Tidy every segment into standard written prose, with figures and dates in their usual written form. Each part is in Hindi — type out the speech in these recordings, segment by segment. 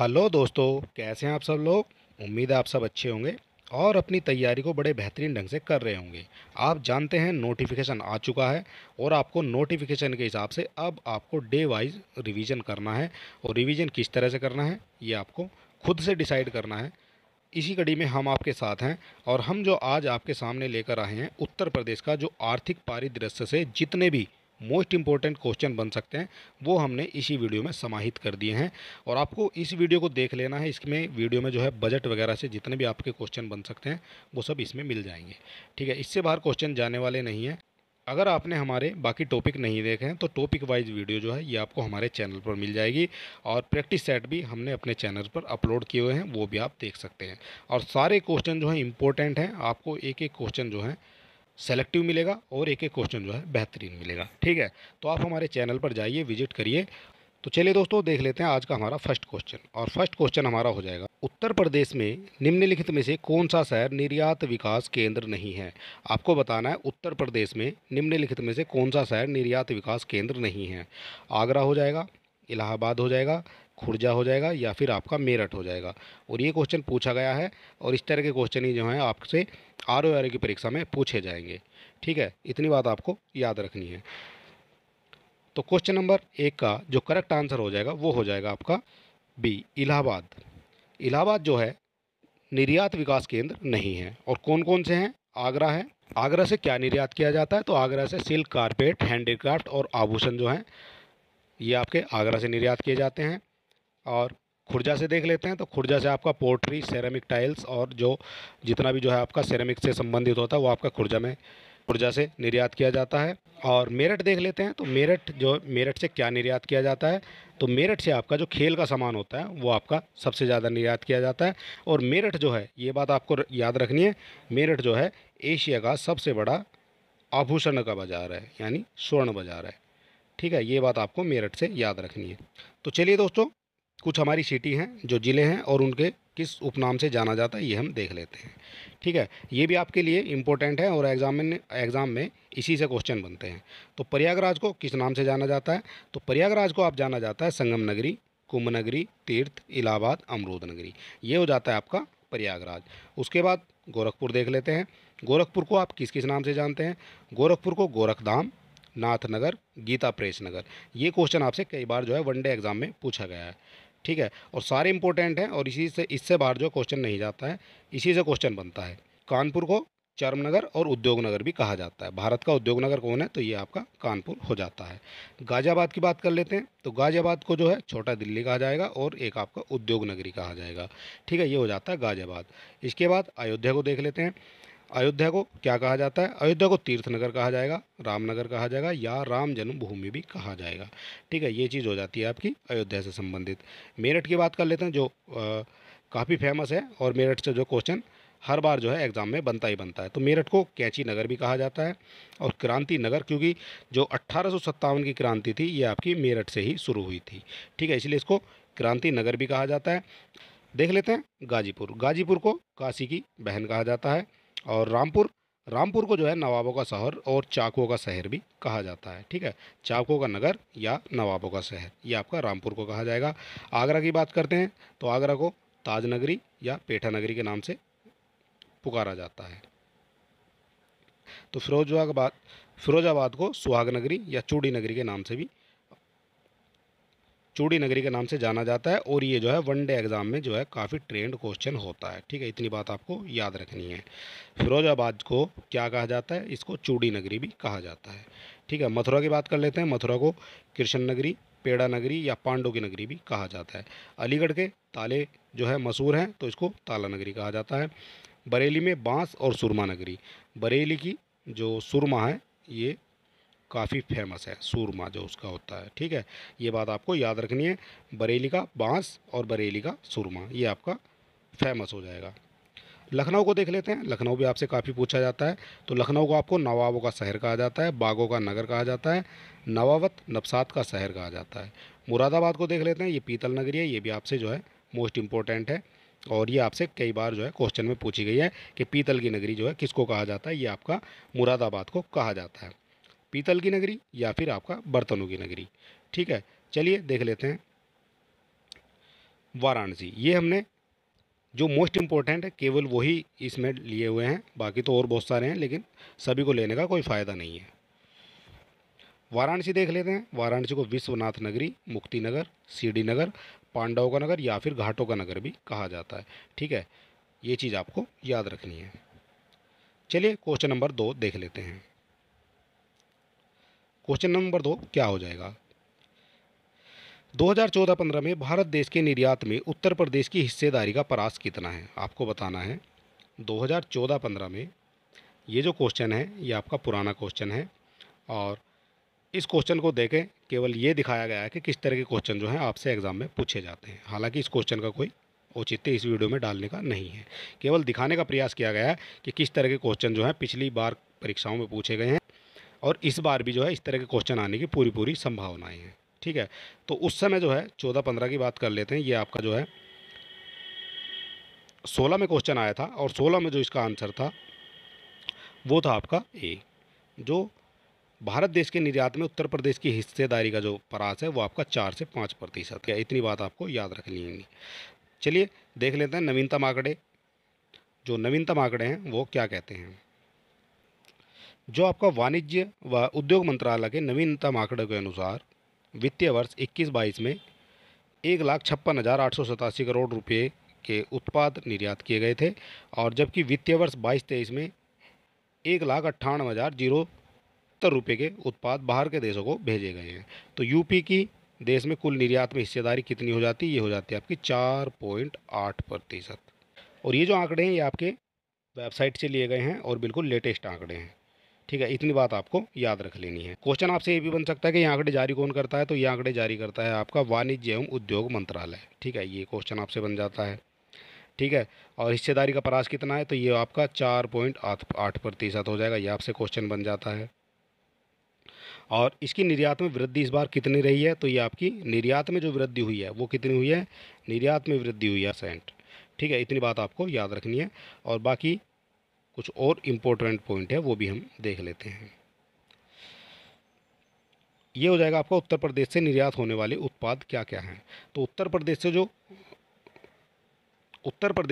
हेलो दोस्तों, कैसे हैं आप सब लोग। उम्मीद है आप सब अच्छे होंगे और अपनी तैयारी को बड़े बेहतरीन ढंग से कर रहे होंगे। आप जानते हैं नोटिफिकेशन आ चुका है और आपको नोटिफिकेशन के हिसाब से अब आपको डे वाइज रिवीजन करना है। और रिवीजन किस तरह से करना है ये आपको खुद से डिसाइड करना है। इसी कड़ी में हम आपके साथ हैं और हम जो आज आपके सामने लेकर आए हैं उत्तर प्रदेश का जो आर्थिक परिदृश्य से जितने भी मोस्ट इम्पोर्टेंट क्वेश्चन बन सकते हैं वो हमने इसी वीडियो में समाहित कर दिए हैं। और आपको इस वीडियो को देख लेना है। इसमें वीडियो में जो है बजट वगैरह से जितने भी आपके क्वेश्चन बन सकते हैं वो सब इसमें मिल जाएंगे। ठीक है, इससे बाहर क्वेश्चन जाने वाले नहीं हैं। अगर आपने हमारे बाकी टॉपिक नहीं देखे हैं तो टॉपिक वाइज वीडियो जो है ये आपको हमारे चैनल पर मिल जाएगी। और प्रैक्टिस सेट भी हमने अपने चैनल पर अपलोड किए हुए हैं, वो भी आप देख सकते हैं। और सारे क्वेश्चन जो हैं इंपॉर्टेंट हैं, आपको एक एक क्वेश्चन जो है सेलेक्टिव मिलेगा और एक एक क्वेश्चन जो है बेहतरीन मिलेगा। ठीक है, तो आप हमारे चैनल पर जाइए, विजिट करिए। तो चलिए दोस्तों, देख लेते हैं आज का हमारा फर्स्ट क्वेश्चन। और फर्स्ट क्वेश्चन हमारा हो जाएगा, उत्तर प्रदेश में निम्नलिखित में से कौन सा शहर निर्यात विकास केंद्र नहीं है। आपको बताना है उत्तर प्रदेश में निम्नलिखित में से कौन सा शहर निर्यात विकास केंद्र नहीं है। आगरा हो जाएगा, इलाहाबाद हो जाएगा, खुर्जा हो जाएगा या फिर आपका मेरठ हो जाएगा। और ये क्वेश्चन पूछा गया है और इस तरह के क्वेश्चन ही जो हैं आपसे आर की परीक्षा में पूछे जाएंगे। ठीक है, इतनी बात आपको याद रखनी है। तो क्वेश्चन नंबर 1 का जो करेक्ट आंसर हो जाएगा वो हो जाएगा आपका बी, इलाहाबाद। इलाहाबाद जो है निर्यात विकास केंद्र नहीं है। और कौन कौन से हैं? आगरा है। आगरा से क्या निर्यात किया जाता है? तो आगरा से सिल्क, कारपेट, हैंडीक्राफ्ट और आभूषण जो हैं ये आपके आगरा से निर्यात किए जाते हैं। और खुर्जा से देख लेते हैं, तो खुर्जा से आपका पोर्ट्री, सेरेमिक टाइल्स और जो जितना भी जो है आपका सेरेमिक से संबंधित होता है वो आपका खुर्जा से निर्यात किया जाता है। और मेरठ देख लेते हैं, तो मेरठ से क्या निर्यात किया जाता है? तो मेरठ से आपका जो खेल का सामान होता है वो आपका सबसे ज़्यादा निर्यात किया जाता है। और मेरठ जो है, ये बात आपको याद रखनी है, मेरठ जो है एशिया का सबसे बड़ा आभूषण का बाज़ार है, यानी स्वर्ण बाज़ार है। ठीक है, ये बात आपको मेरठ से याद रखनी है। तो चलिए दोस्तों, कुछ हमारी सिटी हैं जो ज़िले हैं और उनके किस उपनाम से जाना जाता है ये हम देख लेते हैं। ठीक है, ये भी आपके लिए इम्पोर्टेंट है और एग्ज़ाम में इसी से क्वेश्चन बनते हैं। तो प्रयागराज को किस नाम से जाना जाता है? तो प्रयागराज को आप जाना जाता है संगम नगरी, कुंभ नगरी, तीर्थ, इलाहाबाद, अमरूद नगरी। ये हो जाता है आपका प्रयागराज। उसके बाद गोरखपुर देख लेते हैं। गोरखपुर को आप किस किस नाम से जानते हैं? गोरखपुर को गोरखधाम, नाथनगर, गीता प्रेस नगर। ये क्वेश्चन आपसे कई बार जो है वनडे एग्जाम में पूछा गया है। ठीक है, और सारे इंपॉर्टेंट हैं और इससे बाहर जो क्वेश्चन नहीं जाता है, इसी से क्वेश्चन बनता है। कानपुर को चर्मनगर और उद्योग नगर भी कहा जाता है। भारत का उद्योग नगर कौन है? तो ये आपका कानपुर हो जाता है। गाज़ियाबाद की बात कर लेते हैं, तो गाज़ियाबाद को जो है छोटा दिल्ली कहा जाएगा और एक आपका उद्योग नगरी कहा जाएगा। ठीक है, ये हो जाता है गाज़ियाबाद। इसके बाद अयोध्या को देख लेते हैं। अयोध्या को क्या कहा जाता है? अयोध्या को तीर्थनगर कहा जाएगा, रामनगर कहा जाएगा या राम जन्मभूमि भी कहा जाएगा। ठीक है, ये चीज़ हो जाती है आपकी अयोध्या से संबंधित। मेरठ की बात कर लेते हैं, जो काफ़ी फेमस है और मेरठ से जो क्वेश्चन हर बार जो है एग्ज़ाम में बनता ही बनता है। तो मेरठ को कैंची नगर भी कहा जाता है और क्रांति नगर, क्योंकि जो 1857 की क्रांति थी ये आपकी मेरठ से ही शुरू हुई थी। ठीक है, इसलिए इसको क्रांति नगर भी कहा जाता है। देख लेते हैं गाजीपुर। गाजीपुर को काशी की बहन कहा जाता है। और रामपुर को जो है नवाबों का शहर और चाकुओं का शहर भी कहा जाता है। ठीक है, चाकुओं का नगर या नवाबों का शहर, ये आपका रामपुर को कहा जाएगा। आगरा की बात करते हैं, तो आगरा को ताज नगरी या पेठा नगरी के नाम से पुकारा जाता है। तो फिरोजाबाद को सुहाग नगरी या चूड़ी नगरी के नाम से जाना जाता है। और ये जो है वनडे एग्जाम में जो है काफ़ी ट्रेंड क्वेश्चन होता है। ठीक है, इतनी बात आपको याद रखनी है। फिरोजाबाद को क्या कहा जाता है? इसको चूड़ी नगरी भी कहा जाता है। ठीक है, मथुरा की बात कर लेते हैं। मथुरा को कृष्ण नगरी, पेड़ा नगरी या पांडु की नगरी भी कहा जाता है। अलीगढ़ के ताले जो है मशहूर हैं, तो इसको ताला नगरी कहा जाता है। बरेली में बांस और सुरमा नगरी। बरेली की जो सुरमा है ये काफ़ी फेमस है, सूरमा जो उसका होता है। ठीक है, ये बात आपको याद रखनी है। बरेली का बांस और बरेली का सूरमा ये आपका फेमस हो जाएगा। लखनऊ को देख लेते हैं। लखनऊ भी आपसे काफ़ी पूछा जाता है। तो लखनऊ को आपको नवाबों का शहर कहा जाता है, बागों का नगर कहा जाता है, नवावत नबसात का शहर कहा जाता है। मुरादाबाद को देख लेते हैं। ये पीतल नगरी है, ये भी आपसे जो है मोस्ट इम्पोर्टेंट है और ये आपसे कई बार जो है क्वेश्चन में पूछी गई है कि पीतल की नगरी जो है किसको कहा जाता है? ये आपका मुरादाबाद को कहा जाता है। पीतल की नगरी या फिर आपका बर्तनों की नगरी। ठीक है, चलिए देख लेते हैं। वाराणसी, ये हमने जो मोस्ट इम्पोर्टेंट है केवल वही इसमें लिए हुए हैं, बाकी तो और बहुत सारे हैं लेकिन सभी को लेने का कोई फ़ायदा नहीं है। वाराणसी देख लेते हैं। वाराणसी को विश्वनाथ नगरी, मुक्ति नगर, सीडी नगर, पांडवों का नगर या फिर घाटों का नगर भी कहा जाता है। ठीक है, ये चीज़ आपको याद रखनी है। चलिए क्वेश्चन नंबर 2 देख लेते हैं। क्वेश्चन नंबर 2 क्या हो जाएगा? 2014-15 में भारत देश के निर्यात में उत्तर प्रदेश की हिस्सेदारी का परास कितना है? आपको बताना है। 2014-15 में ये जो क्वेश्चन है ये आपका पुराना क्वेश्चन है और इस क्वेश्चन को देखें केवल ये दिखाया गया है कि किस तरह के क्वेश्चन जो हैं आपसे एग्ज़ाम में पूछे जाते हैं। हालांकि इस क्वेश्चन का कोई औचित्य इस वीडियो में डालने का नहीं है, केवल दिखाने का प्रयास किया गया है कि किस तरह के क्वेश्चन जो हैं पिछली बार परीक्षाओं में पूछे गए हैं और इस बार भी जो है इस तरह के क्वेश्चन आने की पूरी पूरी संभावनाएँ हैं। ठीक है, तो उस समय जो है 14-15 की बात कर लेते हैं। ये आपका जो है 16 में क्वेश्चन आया था और 16 में जो इसका आंसर था वो था आपका ए। जो भारत देश के निर्यात में उत्तर प्रदेश की हिस्सेदारी का जो परास है वो आपका 4 से 5% है। इतनी बात आपको याद रखनी है। चलिए देख लेते हैं नवीनतम आंकड़े। जो नवीनतम आंकड़े हैं वो क्या कहते हैं? जो आपका वाणिज्य व उद्योग मंत्रालय के नवीनतम आंकड़े के अनुसार वित्तीय वर्ष 21-22 में 1,56,887 करोड़ रुपये के उत्पाद निर्यात किए गए थे और जबकि वित्तीय वर्ष 22-23 में 1,98,070 रुपये के उत्पाद बाहर के देशों को भेजे गए हैं। तो यूपी की देश में कुल निर्यात में हिस्सेदारी कितनी हो जाती है? ये हो जाती है आपकी 4.8%। और ये जो आंकड़े हैं ये आपके वेबसाइट से लिए गए हैं और बिल्कुल लेटेस्ट आंकड़े हैं। ठीक है, इतनी बात आपको याद रख लेनी है। क्वेश्चन आपसे ये भी बन सकता है कि ये आंकड़े जारी कौन करता है? तो ये आंकड़े जारी करता है आपका वाणिज्य एवं उद्योग मंत्रालय। ठीक है, ये क्वेश्चन आपसे बन जाता है। ठीक है, और हिस्सेदारी का परास कितना है? तो ये आपका 4.8% हो जाएगा। ये आपसे क्वेश्चन बन जाता है। और इसकी निर्यात में वृद्धि इस बार कितनी रही है? तो ये आपकी निर्यात में जो वृद्धि हुई है वो कितनी हुई है? निर्यात में वृद्धि हुई है %। ठीक है, इतनी बात आपको याद रखनी है और बाकी कुछ और इम्पोर्टेंट पॉइंट है वो भी हम देख लेते हैं। ये हो जाएगा आपका उत्तर प्रदेश से निर्यात होने वाले उत्पाद क्या क्या हैं। तो उत्तर प्रदेश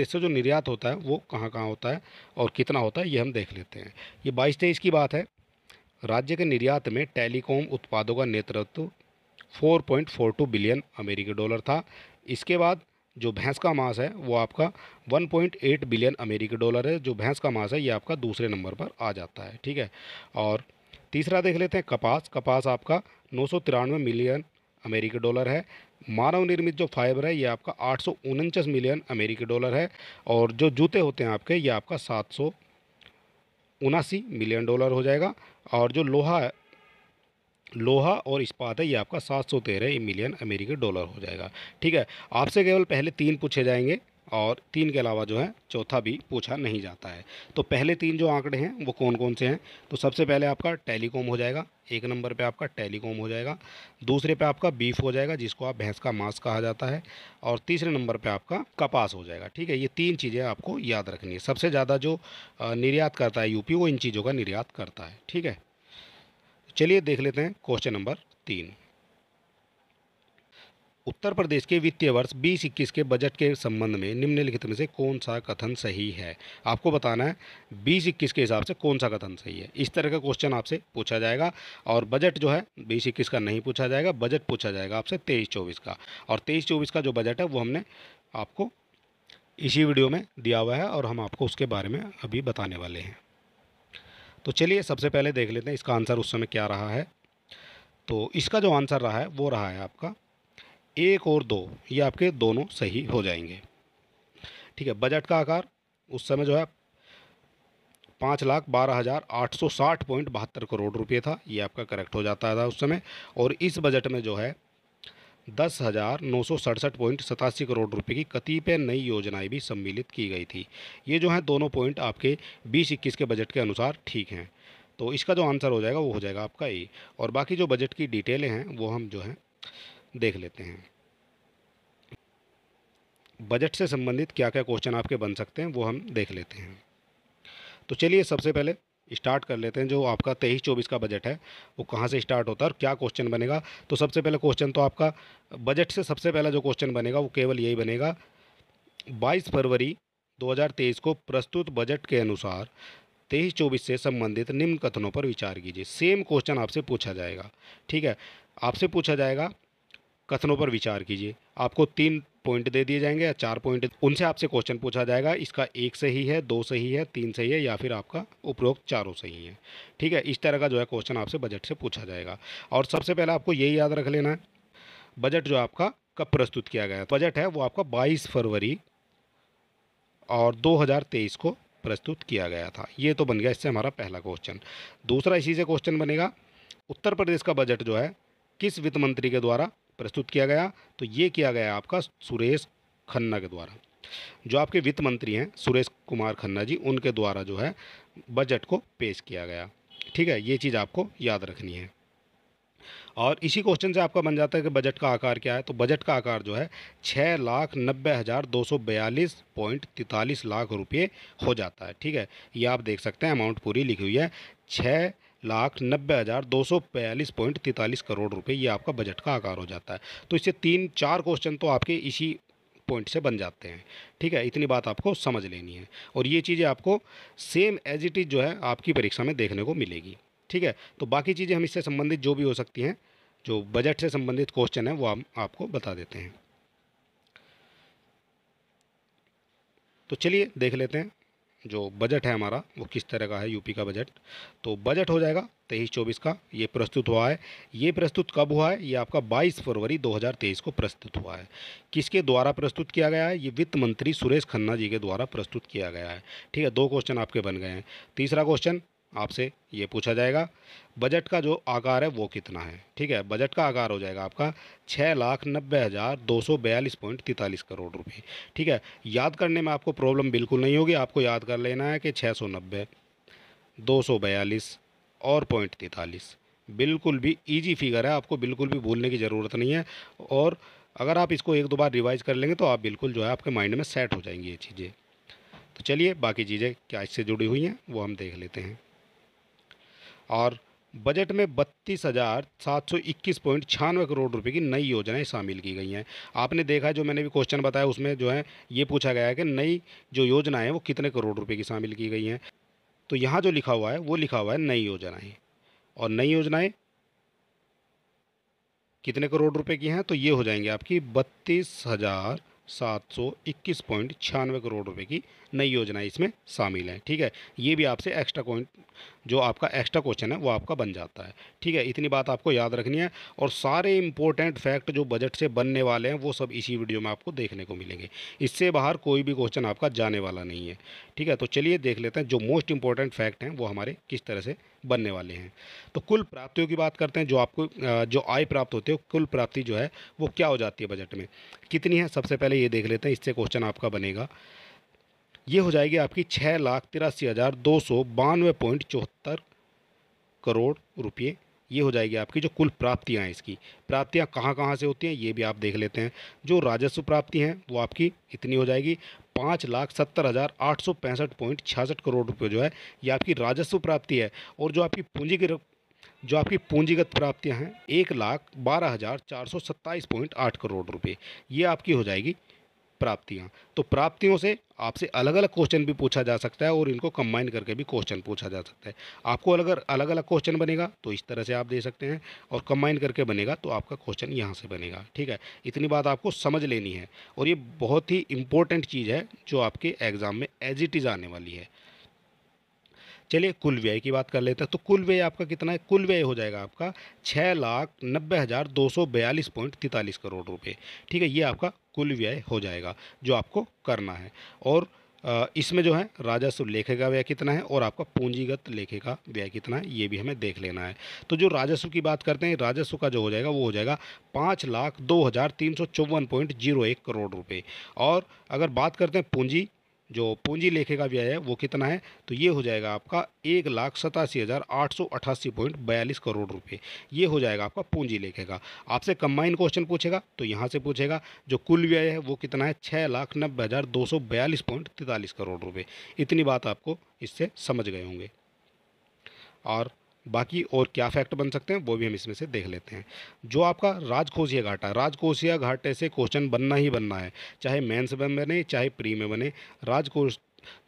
से जो निर्यात होता है वो कहाँ कहाँ होता है और कितना होता है ये हम देख लेते हैं। ये 22-23 की बात है। राज्य के निर्यात में टेलीकॉम उत्पादों का नेतृत्व 4.42 बिलियन अमेरिकी डॉलर था। इसके बाद जो भैंस का मांस है वो आपका 1.8 बिलियन अमेरिकी डॉलर है। जो भैंस का मांस है ये आपका दूसरे नंबर पर आ जाता है। ठीक है, और तीसरा देख लेते हैं कपास। कपास आपका 993 मिलियन अमेरिकी डॉलर है। मानव निर्मित जो फाइबर है ये आपका 849 मिलियन अमेरिकी डॉलर है और जो जूते होते हैं आपके ये आपका 779 मिलियन डॉलर हो जाएगा। और जो लोहा और इस्पात है ये आपका 713 मिलियन अमेरिकी डॉलर हो जाएगा। ठीक है, आपसे केवल पहले 3 पूछे जाएंगे और 3 के अलावा जो है चौथा भी पूछा नहीं जाता है। तो पहले 3 जो आंकड़े हैं वो कौन कौन से हैं? तो सबसे पहले आपका टेलीकॉम हो जाएगा। 1 नंबर पे आपका टेलीकॉम हो जाएगा। दूसरे पे आपका बीफ हो जाएगा जिसको आप भैंस का मांस कहा जाता है और तीसरे नंबर पे आपका कपास हो जाएगा। ठीक है, ये 3 चीज़ें आपको याद रखनी है। सबसे ज़्यादा जो निर्यात करता है यूपी वो इन चीज़ों का निर्यात करता है। ठीक है, चलिए देख लेते हैं क्वेश्चन नंबर 3। उत्तर प्रदेश के वित्तीय वर्ष 20-21 के बजट के संबंध में निम्नलिखित में से कौन सा कथन सही है? आपको बताना है 20-21 के हिसाब से कौन सा कथन सही है। इस तरह का क्वेश्चन आपसे पूछा जाएगा और बजट जो है 20-21 का नहीं पूछा जाएगा, बजट पूछा जाएगा आपसे 23-24 का। और 23-24 का जो बजट है वो हमने आपको इसी वीडियो में दिया हुआ है और हम आपको उसके बारे में अभी बताने वाले हैं। तो चलिए सबसे पहले देख लेते हैं इसका आंसर उस समय क्या रहा है। तो इसका जो आंसर रहा है वो रहा है आपका 1 और 2, ये आपके दोनों सही हो जाएंगे। ठीक है, बजट का आकार उस समय जो है 5,12,860.72 करोड़ रुपये था। ये आपका करेक्ट हो जाता था उस समय। और इस बजट में जो है 10,967.87 करोड़ रुपए की कतिपय नई योजनाएं भी सम्मिलित की गई थी। ये जो है दोनों पॉइंट आपके 20-21 के बजट के अनुसार ठीक हैं। तो इसका जो आंसर हो जाएगा वो हो जाएगा आपका ए। और बाकी जो बजट की डिटेलें हैं वो हम जो है देख लेते हैं। बजट से संबंधित क्या क्या क्वेश्चन आपके बन सकते हैं वो हम देख लेते हैं। तो चलिए सबसे पहले स्टार्ट कर लेते हैं। जो आपका 23-24 का बजट है वो कहाँ से स्टार्ट होता है और क्या क्वेश्चन बनेगा। तो सबसे पहले क्वेश्चन तो आपका बजट से सबसे पहला जो क्वेश्चन बनेगा वो केवल यही बनेगा, 22 फरवरी 2023 को प्रस्तुत बजट के अनुसार 23-24 से संबंधित निम्न कथनों पर विचार कीजिए। सेम क्वेश्चन आपसे पूछा जाएगा, ठीक है। आपसे पूछा जाएगा कथनों पर विचार कीजिए। आपको 3 पॉइंट दे दिए जाएंगे या 4 पॉइंट, उनसे आपसे क्वेश्चन पूछा जाएगा। इसका 1 सही है, 2 सही है, 3 सही है या फिर आपका उपरोक्त चारों सही है, ठीक है। इस तरह का जो है क्वेश्चन आपसे बजट से पूछा जाएगा। और सबसे पहले आपको यही याद रख लेना है, बजट जो आपका कब प्रस्तुत किया गया। बजट है वो आपका 22 फरवरी और 2023 को प्रस्तुत किया गया था। ये तो बन गया इससे हमारा पहला क्वेश्चन। दूसरा इसी से क्वेश्चन बनेगा, उत्तर प्रदेश का बजट जो है किस वित्त मंत्री के द्वारा प्रस्तुत किया गया। तो ये किया गया आपका सुरेश खन्ना के द्वारा। जो आपके वित्त मंत्री हैं सुरेश कुमार खन्ना जी, उनके द्वारा जो है बजट को पेश किया गया, ठीक है। ये चीज़ आपको याद रखनी है। और इसी क्वेश्चन से आपका बन जाता है कि बजट का आकार क्या है। तो बजट का आकार जो है 6,90,242.43 रुपये हो जाता है, ठीक है। ये आप देख सकते हैं, अमाउंट पूरी लिखी हुई है, 6,90,242.43 करोड़ रुपये, ये आपका बजट का आकार हो जाता है। तो इससे 3-4 क्वेश्चन तो आपके इसी पॉइंट से बन जाते हैं, ठीक है। इतनी बात आपको समझ लेनी है और ये चीज़ें आपको सेम एज इट इज़ जो है आपकी परीक्षा में देखने को मिलेगी, ठीक है। तो बाकी चीज़ें हम इससे संबंधित जो भी हो सकती हैं, जो बजट से संबंधित क्वेश्चन है वो हम आपको बता देते हैं। तो चलिए देख लेते हैं जो बजट है हमारा वो किस तरह का है, यूपी का बजट। तो बजट हो जाएगा 23-24 का, ये प्रस्तुत हुआ है। ये प्रस्तुत कब हुआ है, ये आपका 22 फरवरी 2023 को प्रस्तुत हुआ है। किसके द्वारा प्रस्तुत किया गया है, ये वित्त मंत्री सुरेश खन्ना जी के द्वारा प्रस्तुत किया गया है, ठीक है। 2 क्वेश्चन आपके बन गए हैं। तीसरा क्वेश्चन आपसे ये पूछा जाएगा, बजट का जो आकार है वो कितना है, ठीक है। बजट का आकार हो जाएगा आपका 6,90,242.43 करोड़ रुपये, ठीक है। याद करने में आपको प्रॉब्लम बिल्कुल नहीं होगी। आपको याद कर लेना है कि 690, 242 और .43, बिल्कुल भी इजी फिगर है, आपको बिल्कुल भी भूलने की ज़रूरत नहीं है। और अगर आप इसको 1-2 बार रिवाइज कर लेंगे तो आप बिल्कुल जो है आपके माइंड में सेट हो जाएंगी ये चीज़ें। तो चलिए बाकी चीज़ें क्या इससे जुड़ी हुई हैं वो हम देख लेते हैं। और बजट में 32,721.96 करोड़ रुपए की नई योजनाएं शामिल की गई हैं। आपने देखा जो मैंने भी क्वेश्चन बताया उसमें जो है ये पूछा गया है कि नई जो योजनाएं हैं वो कितने करोड़ रुपए की शामिल की गई हैं। तो यहाँ जो लिखा हुआ है वो लिखा हुआ है नई योजनाएं, और नई योजनाएं कितने करोड़ रुपए की हैं, तो ये हो जाएंगे आपकी 32,721.96 करोड़ रुपए की नई योजनाएं इसमें शामिल हैं, ठीक है। ये भी आपसे एक्स्ट्रा पॉइंट जो आपका एक्स्ट्रा क्वेश्चन है वो आपका बन जाता है, ठीक है। इतनी बात आपको याद रखनी है। और सारे इंपॉर्टेंट फैक्ट जो बजट से बनने वाले हैं वो सब इसी वीडियो में आपको देखने को मिलेंगे। इससे बाहर कोई भी क्वेश्चन आपका जाने वाला नहीं है, ठीक है। तो चलिए देख लेते हैं जो मोस्ट इंपॉर्टेंट फैक्ट हैं वो हमारे किस तरह से बनने वाले हैं। तो कुल प्राप्तियों की बात करते हैं, जो आपको जो आय प्राप्त होती है कुल प्राप्ति जो है वो क्या हो जाती है बजट में, कितनी है। सबसे पहले ये देख लेते हैं, इससे क्वेश्चन आपका बनेगा। ये हो जाएगी आपकी 6,83,292.74 करोड़ रुपये। ये हो जाएगी आपकी जो कुल प्राप्तियां हैं। इसकी प्राप्तियां कहाँ कहाँ से होती हैं ये भी आप देख लेते हैं। जो राजस्व प्राप्ति हैं वो आपकी इतनी हो जाएगी 5,70,865.66 करोड़ रुपये जो है ये आपकी राजस्व प्राप्ति है। और जो आपकी पूंजीगत प्राप्तियां हैं 1,12,427.8 करोड़ रुपये, ये आपकी हो जाएगी प्राप्तियां। तो प्राप्तियों से आपसे अलग अलग क्वेश्चन भी पूछा जा सकता है और इनको कंबाइन करके भी क्वेश्चन पूछा जा सकता है। आपको अगर अलग अलग क्वेश्चन बनेगा तो इस तरह से आप दे सकते हैं, और कंबाइन करके बनेगा तो आपका क्वेश्चन यहाँ से बनेगा, ठीक है। इतनी बात आपको समझ लेनी है और ये बहुत ही इंपॉर्टेंट चीज़ है जो आपके एग्ज़ाम में एज इट इज़ आने वाली है। चलिए कुल व्यय की बात कर लेते हैं। तो कुल व्यय आपका कितना है, कुल व्यय हो जाएगा आपका 6,90,242.43 करोड़ रुपए, ठीक है। ये आपका कुल व्यय हो जाएगा जो आपको करना है। और इसमें जो है राजस्व लेखे का व्यय कितना है और आपका पूंजीगत लेखे का व्यय कितना है ये भी हमें देख लेना है। तो जो राजस्व की बात करते हैं, राजस्व का जो हो जाएगा वो हो जाएगा 5,02,354.01 करोड़ रुपए। और अगर बात करते हैं जो पूंजी लेखे का व्यय है वो कितना है, तो ये हो जाएगा आपका 1,87,888.42 करोड़ रुपए। ये हो जाएगा आपका पूंजी लेखे का। आपसे कंबाइन क्वेश्चन पूछेगा तो यहाँ से पूछेगा जो कुल व्यय है वो कितना है, 6,90,242.43 करोड़ रुपए। इतनी बात आपको इससे समझ गए होंगे। और बाकी और क्या फैक्ट बन सकते हैं वो भी हम इसमें से देख लेते हैं। जो आपका राजकोषीय घाटा, राजकोषीय घाटे से क्वेश्चन बनना ही बनना है, चाहे मेंस में बने चाहे प्री में बने। राजकोष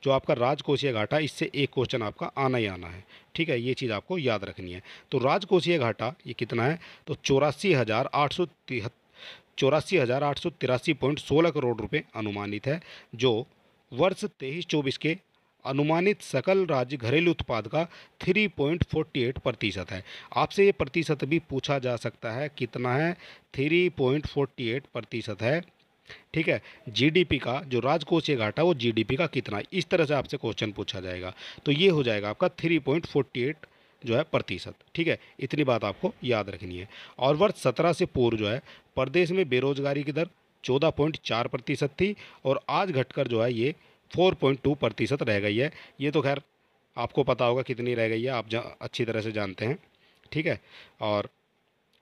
जो आपका राजकोषीय घाटा, इससे एक क्वेश्चन आपका आना ही आना है। ठीक है, ये चीज़ आपको याद रखनी है। तो राजकोषीय घाटा ये कितना है, तो 84,883.16 करोड़ रुपए अनुमानित है, जो वर्ष 23-24 के अनुमानित सकल राज्य घरेलू उत्पाद का 3.48% है। आपसे ये प्रतिशत भी पूछा जा सकता है, कितना है, 3.48% है। ठीक है, जीडीपी का जो राजकोषीय घाटा वो जीडीपी का कितना है, इस तरह से आपसे क्वेश्चन पूछा जाएगा। तो ये हो जाएगा आपका 3.48 जो है प्रतिशत। ठीक है, इतनी बात आपको याद रखनी है। और वर्ष 17 से पूर्व जो है प्रदेश में बेरोजगारी की दर 14.4% थी, और आज घटकर जो है ये 4.2% रह गई है। ये तो खैर आपको पता होगा कितनी रह गई है, आप अच्छी तरह से जानते हैं। ठीक है, और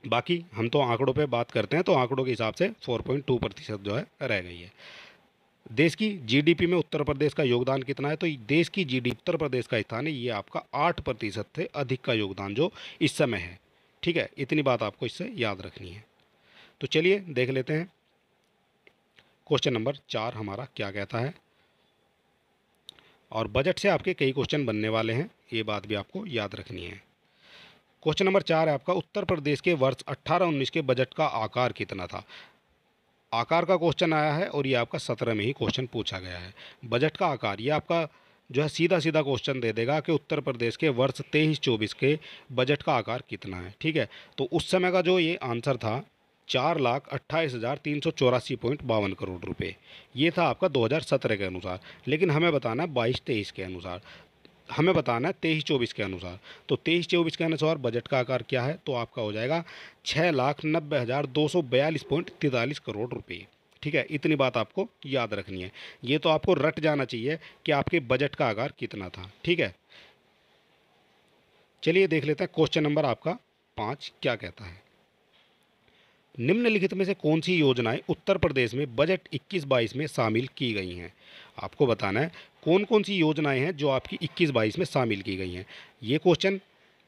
बाकी हम तो आंकड़ों पे बात करते हैं, तो आंकड़ों के हिसाब से 4.2% जो है रह गई है। देश की जीडीपी में उत्तर प्रदेश का योगदान कितना है, तो देश की जीडीपी उत्तर प्रदेश का स्थान है, ये आपका 8% से अधिक का योगदान जो इस समय है। ठीक है, इतनी बात आपको इससे याद रखनी है। तो चलिए देख लेते हैं क्वेश्चन नंबर 4 हमारा क्या कहता है। और बजट से आपके कई क्वेश्चन बनने वाले हैं, ये बात भी आपको याद रखनी है। क्वेश्चन नंबर 4 है आपका, उत्तर प्रदेश के वर्ष 18-19 के बजट का आकार कितना था। आकार का क्वेश्चन आया है, और ये आपका 17 में ही क्वेश्चन पूछा गया है। बजट का आकार ये आपका जो है सीधा सीधा क्वेश्चन दे देगा कि उत्तर प्रदेश के वर्ष 23-24 के बजट का आकार कितना है। ठीक है, तो उस समय का जो ये आंसर था 4,28,384.52 करोड़ रुपए, ये था आपका 2017 के अनुसार। लेकिन हमें बताना है 22-23 के अनुसार, हमें बताना है 23-24 के अनुसार। तो 23-24 के अनुसार बजट का आकार क्या है, तो आपका हो जाएगा 6,90,242.43 करोड़ रुपए। ठीक है, इतनी बात आपको याद रखनी है। ये तो आपको रट जाना चाहिए कि आपके बजट का आकार कितना था। ठीक है, चलिए देख लेते हैं क्वेश्चन नंबर आपका 5 क्या कहता है। निम्नलिखित में से कौन सी योजनाएं उत्तर प्रदेश में बजट 21-22 में शामिल की गई हैं। आपको बताना है कौन कौन सी योजनाएं हैं जो आपकी 21-22 में शामिल की गई हैं। ये क्वेश्चन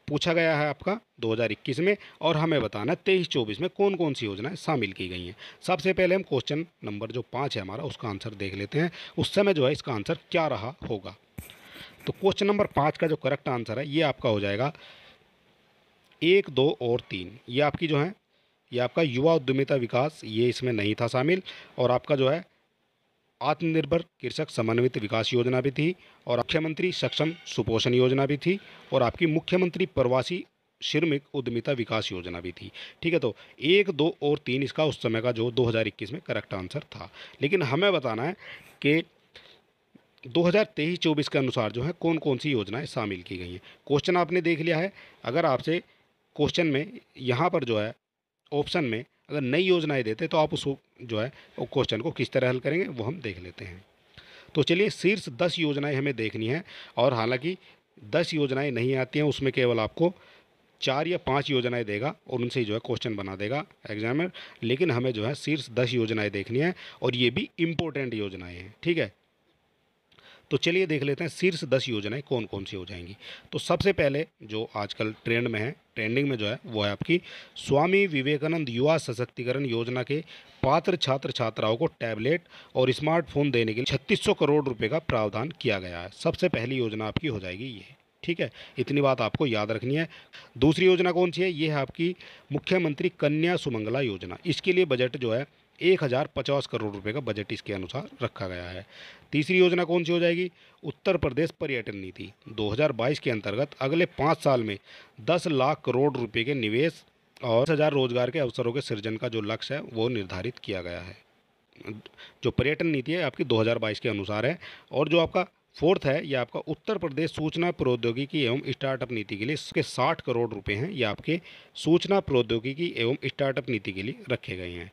पूछा गया है आपका 2021 में, और हमें बताना है 23-24 में कौन कौन सी योजनाएं शामिल की गई हैं। सबसे पहले हम क्वेश्चन नंबर जो 5 है हमारा, उसका आंसर देख लेते हैं, उस समय जो है इसका आंसर क्या रहा होगा। तो क्वेश्चन नंबर 5 का जो करेक्ट आंसर है ये आपका हो जाएगा 1, 2 और 3। ये आपकी जो है, ये आपका युवा उद्यमिता विकास, ये इसमें नहीं था शामिल। और आपका जो है आत्मनिर्भर कृषक समन्वित विकास योजना भी थी, और मुख्यमंत्री सक्षम सुपोषण योजना भी थी, और आपकी मुख्यमंत्री प्रवासी श्रमिक उद्यमिता विकास योजना भी थी। ठीक है, तो 1, 2 और 3 इसका उस समय का जो 2021 में करेक्ट आंसर था। लेकिन हमें बताना है कि 2023-24 के अनुसार जो है कौन कौन सी योजनाएं शामिल की गई हैं। क्वेश्चन आपने देख लिया है। अगर आपसे क्वेश्चन में यहाँ पर जो है ऑप्शन में अगर नई योजनाएं देते तो आप उस जो है वो क्वेश्चन को किस तरह हल करेंगे वो हम देख लेते हैं। तो चलिए शीर्ष 10 योजनाएं हमें देखनी है, और हालांकि 10 योजनाएं नहीं आती हैं, उसमें केवल आपको 4 या 5 योजनाएं देगा और उनसे ही जो है क्वेश्चन बना देगा एग्जामिनर। लेकिन हमें जो है शीर्ष 10 योजनाएं देखनी है, और ये भी इम्पोर्टेंट योजनाएं हैं। ठीक है, तो चलिए देख लेते हैं शीर्ष 10 योजनाएं कौन कौन सी हो जाएंगी। तो सबसे पहले जो आजकल ट्रेंड में है, ट्रेंडिंग में जो है वो है आपकी स्वामी विवेकानंद युवा सशक्तिकरण योजना के पात्र छात्र छात्राओं को टैबलेट और स्मार्टफोन देने के लिए 3600 करोड़ रुपए का प्रावधान किया गया है। सबसे पहली योजना आपकी हो जाएगी ये। ठीक है, इतनी बात आपको याद रखनी है। दूसरी योजना कौन सी है, ये है आपकी मुख्यमंत्री कन्या सुमंगला योजना। इसके लिए बजट जो है 1050 करोड़ रुपए का बजट इसके अनुसार रखा गया है। तीसरी योजना कौन सी हो जाएगी, उत्तर प्रदेश पर्यटन नीति 2022 के अंतर्गत अगले 5 साल में 10 लाख करोड़ रुपए के निवेश और 10,000 रोजगार के अवसरों के सृजन का जो लक्ष्य है वो निर्धारित किया गया है। जो पर्यटन नीति है आपकी 2022 के अनुसार है। और जो आपका फोर्थ है, ये आपका उत्तर प्रदेश सूचना प्रौद्योगिकी एवं स्टार्टअप नीति के लिए इसके 60 करोड़ रुपए हैं, ये आपके सूचना प्रौद्योगिकी एवं स्टार्टअप नीति के लिए रखे गए हैं।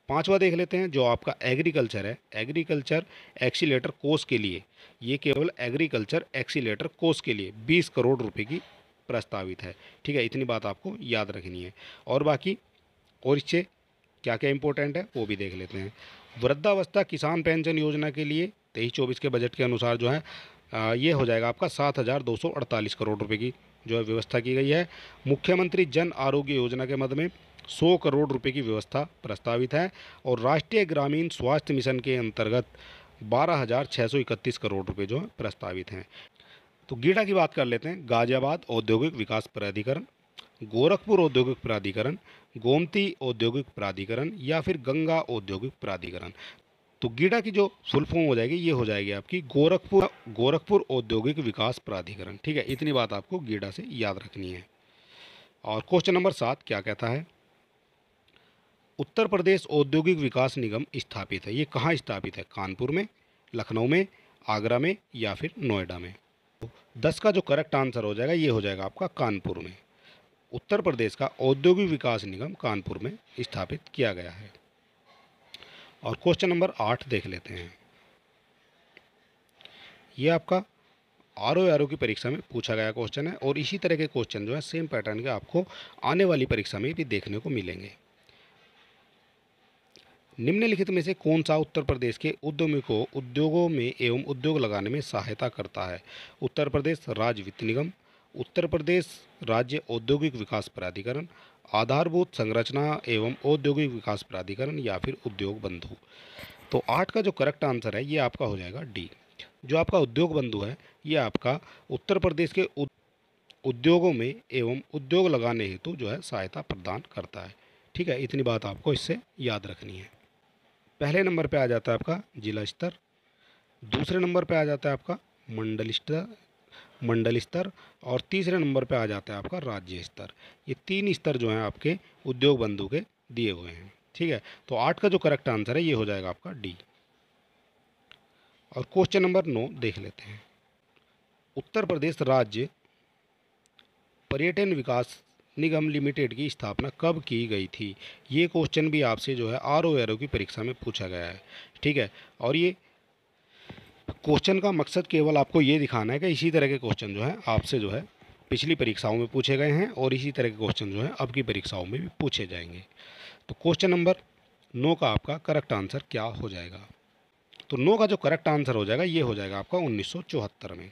पांचवा देख लेते हैं जो आपका एग्रीकल्चर है, एग्रीकल्चर एक्सीलेटर कोर्स के लिए, ये केवल एग्रीकल्चर एक्सीलेटर कोर्स के लिए 20 करोड़ रुपए की प्रस्तावित है। ठीक है, इतनी बात आपको याद रखनी है। और बाकी और इससे क्या क्या इंपॉर्टेंट है वो भी देख लेते हैं। वृद्धावस्था किसान पेंशन योजना के लिए 23-24 के बजट के अनुसार जो है ये हो जाएगा आपका 7,248 करोड़ रुपए की जो है व्यवस्था की गई है। मुख्यमंत्री जन आरोग्य योजना के मद में 100 करोड़ रुपए की व्यवस्था प्रस्तावित है और राष्ट्रीय ग्रामीण स्वास्थ्य मिशन के अंतर्गत 12,631 करोड़ रुपए जो है प्रस्तावित हैं। तो गीडा की बात कर लेते हैं। गाजियाबाद औद्योगिक विकास प्राधिकरण, गोरखपुर औद्योगिक प्राधिकरण, गोमती औद्योगिक प्राधिकरण या फिर गंगा औद्योगिक प्राधिकरण। तो गीडा की जो फुल फॉर्म हो जाएगी ये हो जाएगी आपकी गोरखपुर औद्योगिक विकास प्राधिकरण। ठीक है, इतनी बात आपको गीडा से याद रखनी है। और क्वेश्चन नंबर 7 क्या कहता है? उत्तर प्रदेश औद्योगिक विकास निगम स्थापित है, ये कहाँ स्थापित है? कानपुर में, लखनऊ में, आगरा में या फिर नोएडा में? 10 का जो करेक्ट आंसर हो जाएगा ये हो जाएगा आपका कानपुर में। उत्तर प्रदेश का औद्योगिक विकास निगम कानपुर में स्थापित किया गया है। और क्वेश्चन नंबर 8 देख लेते हैं। ये आपका आर की परीक्षा में पूछा गया क्वेश्चन है और इसी तरह के क्वेश्चन जो है सेम पैटर्न के आपको आने वाली परीक्षा में भी देखने को मिलेंगे। निम्नलिखित में से कौन सा उत्तर प्रदेश के उद्यमी को उद्योगों में एवं उद्योग लगाने में सहायता करता है? उत्तर प्रदेश राज्य वित्त निगम, उत्तर प्रदेश राज्य औद्योगिक विकास प्राधिकरण, आधारभूत संरचना एवं औद्योगिक विकास प्राधिकरण या फिर उद्योग बंधु। तो 8 का जो करेक्ट आंसर है ये आपका हो जाएगा डी। जो आपका उद्योग बंधु है ये आपका उत्तर प्रदेश के उद्योगों में एवं उद्योग लगाने हेतु जो है सहायता प्रदान करता है। ठीक है, इतनी बात आपको इससे याद रखनी है। पहले नंबर पे आ जाता है आपका जिला स्तर, दूसरे नंबर पे आ जाता है आपका मंडल स्तर और तीसरे नंबर पे आ जाता है आपका राज्य स्तर। ये 3 स्तर जो हैं आपके उद्योग बंधु के दिए हुए हैं। ठीक है, तो 8 का जो करेक्ट आंसर है ये हो जाएगा आपका डी। और क्वेश्चन नंबर 9 देख लेते हैं। उत्तर प्रदेश राज्य पर्यटन विकास निगम लिमिटेड की स्थापना कब की गई थी? ये क्वेश्चन भी आपसे जो है आर की परीक्षा में पूछा गया है। ठीक है, और ये क्वेश्चन का मकसद केवल आपको ये दिखाना है कि इसी तरह के क्वेश्चन जो है आपसे जो है पिछली परीक्षाओं में पूछे गए हैं और इसी तरह के क्वेश्चन जो है अब की परीक्षाओं में भी पूछे जाएंगे। तो क्वेश्चन नंबर 9 का आपका करेक्ट आंसर क्या हो जाएगा? तो 9 का जो करेक्ट आंसर हो जाएगा ये हो जाएगा आपका 1974 में।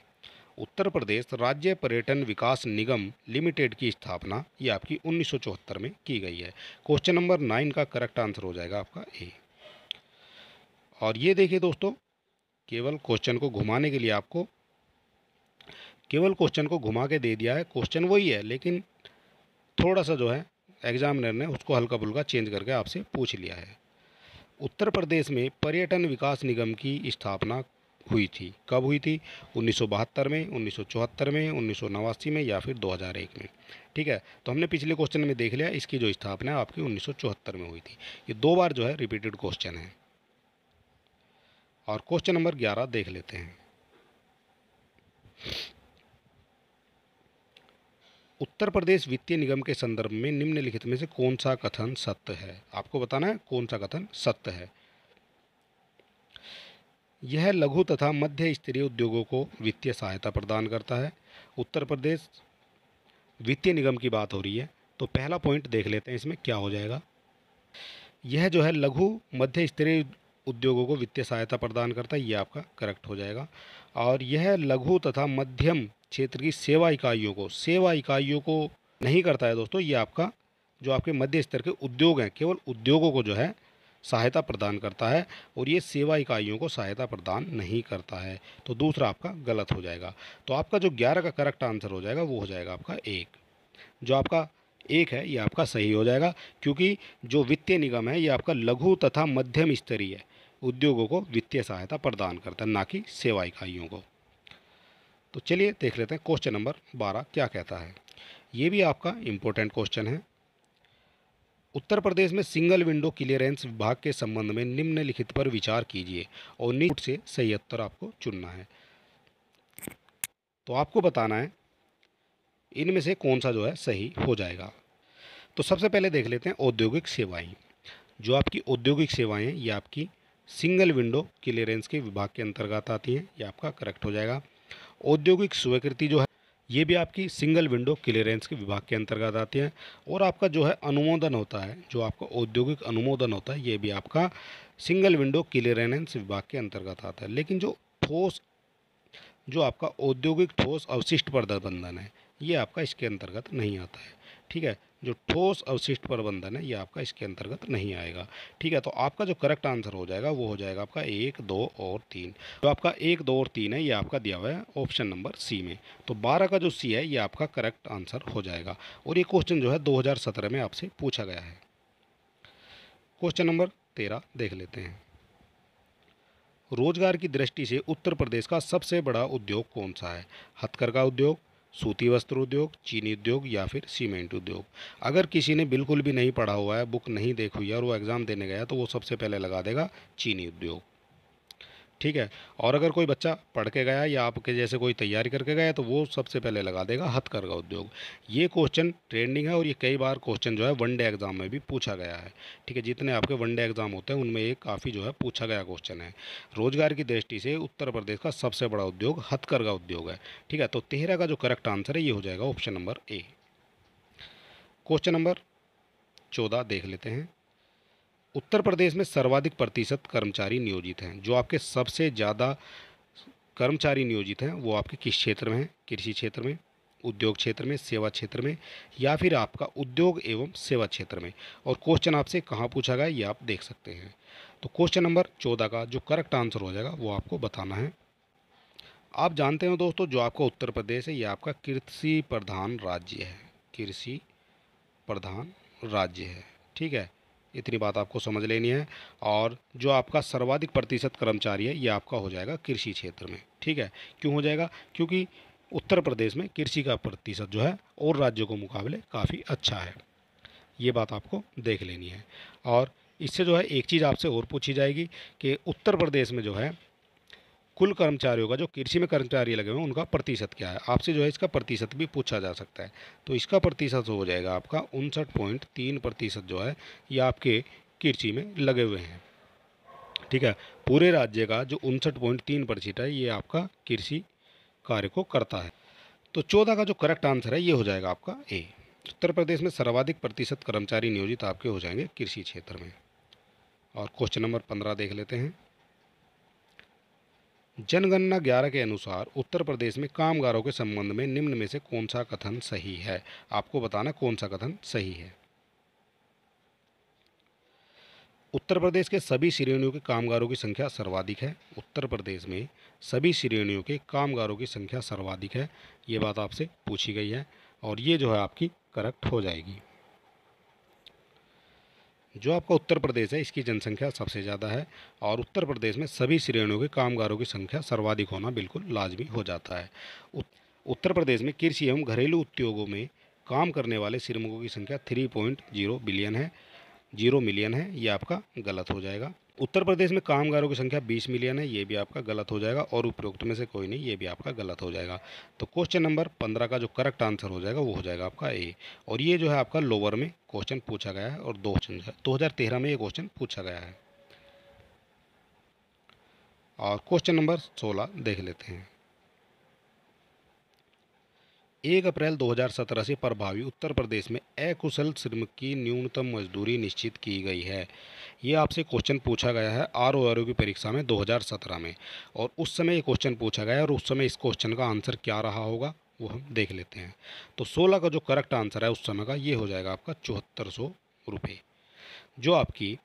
उत्तर प्रदेश राज्य पर्यटन विकास निगम लिमिटेड की स्थापना ये आपकी 1974 में की गई है। क्वेश्चन नंबर 9 का करेक्ट आंसर हो जाएगा आपका ए। और ये देखिए दोस्तों, केवल क्वेश्चन को घुमाने के लिए आपको केवल क्वेश्चन को घुमा के दे दिया है। क्वेश्चन वही है लेकिन थोड़ा सा जो है एग्जामिनर ने उसको हल्का फुल्का चेंज करके आपसे पूछ लिया है। उत्तर प्रदेश में पर्यटन विकास निगम की स्थापना हुई थी, कब हुई थी? 1972 में, 1974 में, 1989 में या फिर 2001 में। ठीक है, तो हमने पिछले क्वेश्चन में देख लिया इसकी जो स्थापना आपकी 1974 में हुई थी। ये 2 बार जो है रिपीटेड क्वेश्चन है। और क्वेश्चन नंबर 11 देख लेते हैं। उत्तर प्रदेश वित्तीय निगम के संदर्भ में निम्नलिखित में से कौन सा कथन सत्य है? आपको बताना है कौन सा कथन सत्य है। यह लघु तथा मध्य स्तरीय उद्योगों को वित्तीय सहायता प्रदान करता है। उत्तर प्रदेश वित्तीय निगम की बात हो रही है तो पहला पॉइंट देख लेते हैं इसमें क्या हो जाएगा। यह जो है लघु मध्य स्तरीय उद्योगों को वित्तीय सहायता प्रदान करता है, ये आपका करेक्ट हो जाएगा। और यह लघु तथा मध्यम क्षेत्र की सेवा इकाइयों को नहीं करता है दोस्तों। ये आपका जो आपके मध्य स्तर के उद्योग हैं केवल उद्योगों को जो है सहायता प्रदान करता है और ये सेवा इकाइयों को सहायता प्रदान नहीं करता है। तो दूसरा आपका गलत हो जाएगा। तो आपका जो 11 का करेक्ट आंसर हो जाएगा वो हो जाएगा आपका 1। जो आपका 1 है ये आपका सही हो जाएगा क्योंकि जो वित्तीय निगम है ये आपका लघु तथा मध्यम स्तरीय उद्योगों को वित्तीय सहायता प्रदान करता है, ना कि सेवा इकाइयों को। तो चलिए देख लेते हैं क्वेश्चन नंबर 12 क्या कहता है। ये भी आपका इम्पोर्टेंट क्वेश्चन है। उत्तर प्रदेश में सिंगल विंडो क्लियरेंस विभाग के संबंध में निम्नलिखित पर विचार कीजिए और नीचे से सही उत्तर आपको चुनना है। तो आपको बताना है इनमें से कौन सा जो है सही हो जाएगा। तो सबसे पहले देख लेते हैं औद्योगिक सेवाएं। जो आपकी औद्योगिक सेवाएं हैं ये आपकी सिंगल विंडो क्लियरेंस के विभाग के अंतर्गत आती हैं, ये आपका करेक्ट हो जाएगा। औद्योगिक स्वीकृति जो है ये भी आपकी सिंगल विंडो क्लियरेंस के विभाग के अंतर्गत आती है। और आपका जो है अनुमोदन होता है, जो आपका औद्योगिक अनुमोदन होता है ये भी आपका सिंगल विंडो क्लियरेंस विभाग के अंतर्गत आता है। लेकिन जो आपका औद्योगिक ठोस अवशिष्ट प्रबंधन है ये आपका इसके अंतर्गत नहीं आता है। ठीक है, जो ठोस अवशिष्ट प्रबंधन है ये आपका इसके अंतर्गत नहीं आएगा। ठीक है, तो आपका जो करेक्ट आंसर हो जाएगा वो हो जाएगा आपका 1, 2 और 3। जो आपका 1, 2 और 3 है ये आपका दिया हुआ है ऑप्शन नंबर सी में। तो 12 का जो सी है ये आपका करेक्ट आंसर हो जाएगा। और ये क्वेश्चन जो है 2017 में आपसे पूछा गया है। क्वेश्चन नंबर 13 देख लेते हैं। रोजगार की दृष्टि से उत्तर प्रदेश का सबसे बड़ा उद्योग कौन सा है? हथकरघा उद्योग, सूती वस्त्र उद्योग, चीनी उद्योग या फिर सीमेंट उद्योग। अगर किसी ने बिल्कुल भी नहीं पढ़ा हुआ है, बुक नहीं देखी हुई है और वो एग्ज़ाम देने गया तो वो सबसे पहले लगा देगा चीनी उद्योग। ठीक है, और अगर कोई बच्चा पढ़ के गया या आपके जैसे कोई तैयारी करके गया तो वो सबसे पहले लगा देगा हथकरघा उद्योग। ये क्वेश्चन ट्रेंडिंग है और ये कई बार क्वेश्चन जो है वनडे एग्जाम में भी पूछा गया है। ठीक है, जितने आपके वनडे एग्जाम होते हैं उनमें ये काफ़ी जो है पूछा गया क्वेश्चन है। रोजगार की दृष्टि से उत्तर प्रदेश का सबसे बड़ा उद्योग हथकरघा उद्योग है। ठीक है, तो 13 का जो करेक्ट आंसर है ये हो जाएगा option number A. Question number 14 देख लेते हैं। उत्तर प्रदेश में सर्वाधिक प्रतिशत कर्मचारी नियोजित हैं। जो आपके सबसे ज़्यादा कर्मचारी नियोजित हैं वो आपके किस क्षेत्र में हैं? कृषि क्षेत्र में, उद्योग क्षेत्र में, सेवा क्षेत्र में या फिर आपका उद्योग एवं सेवा क्षेत्र में। और क्वेश्चन आपसे कहाँ पूछा गया ये आप देख सकते हैं। तो क्वेश्चन नंबर 14 का जो करेक्ट आंसर हो जाएगा वो आपको बताना है। आप जानते हो दोस्तों, जो आपका उत्तर प्रदेश है ये आपका कृषि प्रधान राज्य है। कृषि प्रधान राज्य है। ठीक है, इतनी बात आपको समझ लेनी है। और जो आपका सर्वाधिक प्रतिशत कर्मचारी है ये आपका हो जाएगा कृषि क्षेत्र में। ठीक है, क्यों हो जाएगा? क्योंकि उत्तर प्रदेश में कृषि का प्रतिशत जो है और राज्यों के मुकाबले काफ़ी अच्छा है। ये बात आपको देख लेनी है। और इससे जो है एक चीज़ आपसे और पूछी जाएगी कि उत्तर प्रदेश में जो है कुल कर्मचारियों का, जो कृषि में कर्मचारी लगे हुए हैं उनका प्रतिशत क्या है। आपसे जो है इसका प्रतिशत भी पूछा जा सकता है। तो इसका प्रतिशत हो जाएगा आपका 59.3% जो है ये आपके कृषि में लगे हुए हैं। ठीक है, पूरे राज्य का जो 59.3% है ये आपका कृषि कार्य को करता है। तो 14 का जो करेक्ट आंसर है ये हो जाएगा आपका ए। उत्तर प्रदेश में सर्वाधिक प्रतिशत कर्मचारी नियोजित आपके हो जाएंगे कृषि क्षेत्र में। और क्वेश्चन नंबर 15 देख लेते हैं। जनगणना 11 के अनुसार उत्तर प्रदेश में कामगारों के संबंध में निम्न में से कौन सा कथन सही है? आपको बताना कौन सा कथन सही है। उत्तर प्रदेश के सभी श्रेणियों के कामगारों की संख्या सर्वाधिक है। उत्तर प्रदेश में सभी श्रेणियों के कामगारों की संख्या सर्वाधिक है। ये बात आपसे पूछी गई है और ये जो है आपकी करेक्ट हो जाएगी। जो आपका उत्तर प्रदेश है इसकी जनसंख्या सबसे ज़्यादा है और उत्तर प्रदेश में सभी श्रेणियों के कामगारों की संख्या सर्वाधिक होना बिल्कुल लाजमी हो जाता है। उत्तर प्रदेश में कृषि एवं घरेलू उद्योगों में काम करने वाले श्रमिकों की संख्या 3.0 बिलियन है, 0 मिलियन है, ये आपका गलत हो जाएगा। उत्तर प्रदेश में कामगारों की संख्या 20 मिलियन है, ये भी आपका गलत हो जाएगा। और उपरोक्त में से कोई नहीं, ये भी आपका गलत हो जाएगा। तो क्वेश्चन नंबर 15 का जो करेक्ट आंसर हो जाएगा वो हो जाएगा आपका ए। और ये जो है आपका लोअर में क्वेश्चन पूछा गया है और 2013 में ये क्वेश्चन पूछा गया है। और क्वेश्चन नंबर 16 देख लेते हैं। 1 अप्रैल 2017 से प्रभावी उत्तर प्रदेश में अकुशल श्रमिक की न्यूनतम मजदूरी निश्चित की गई है। ये आपसे क्वेश्चन पूछा गया है आरओआरओ की परीक्षा में 2017 में। और उस समय ये क्वेश्चन पूछा गया है और उस समय इस क्वेश्चन का आंसर क्या रहा होगा वो हम देख लेते हैं। तो 16 का जो करेक्ट आंसर है उस समय का ये हो जाएगा आपका 7400 रुपये। जो आपकी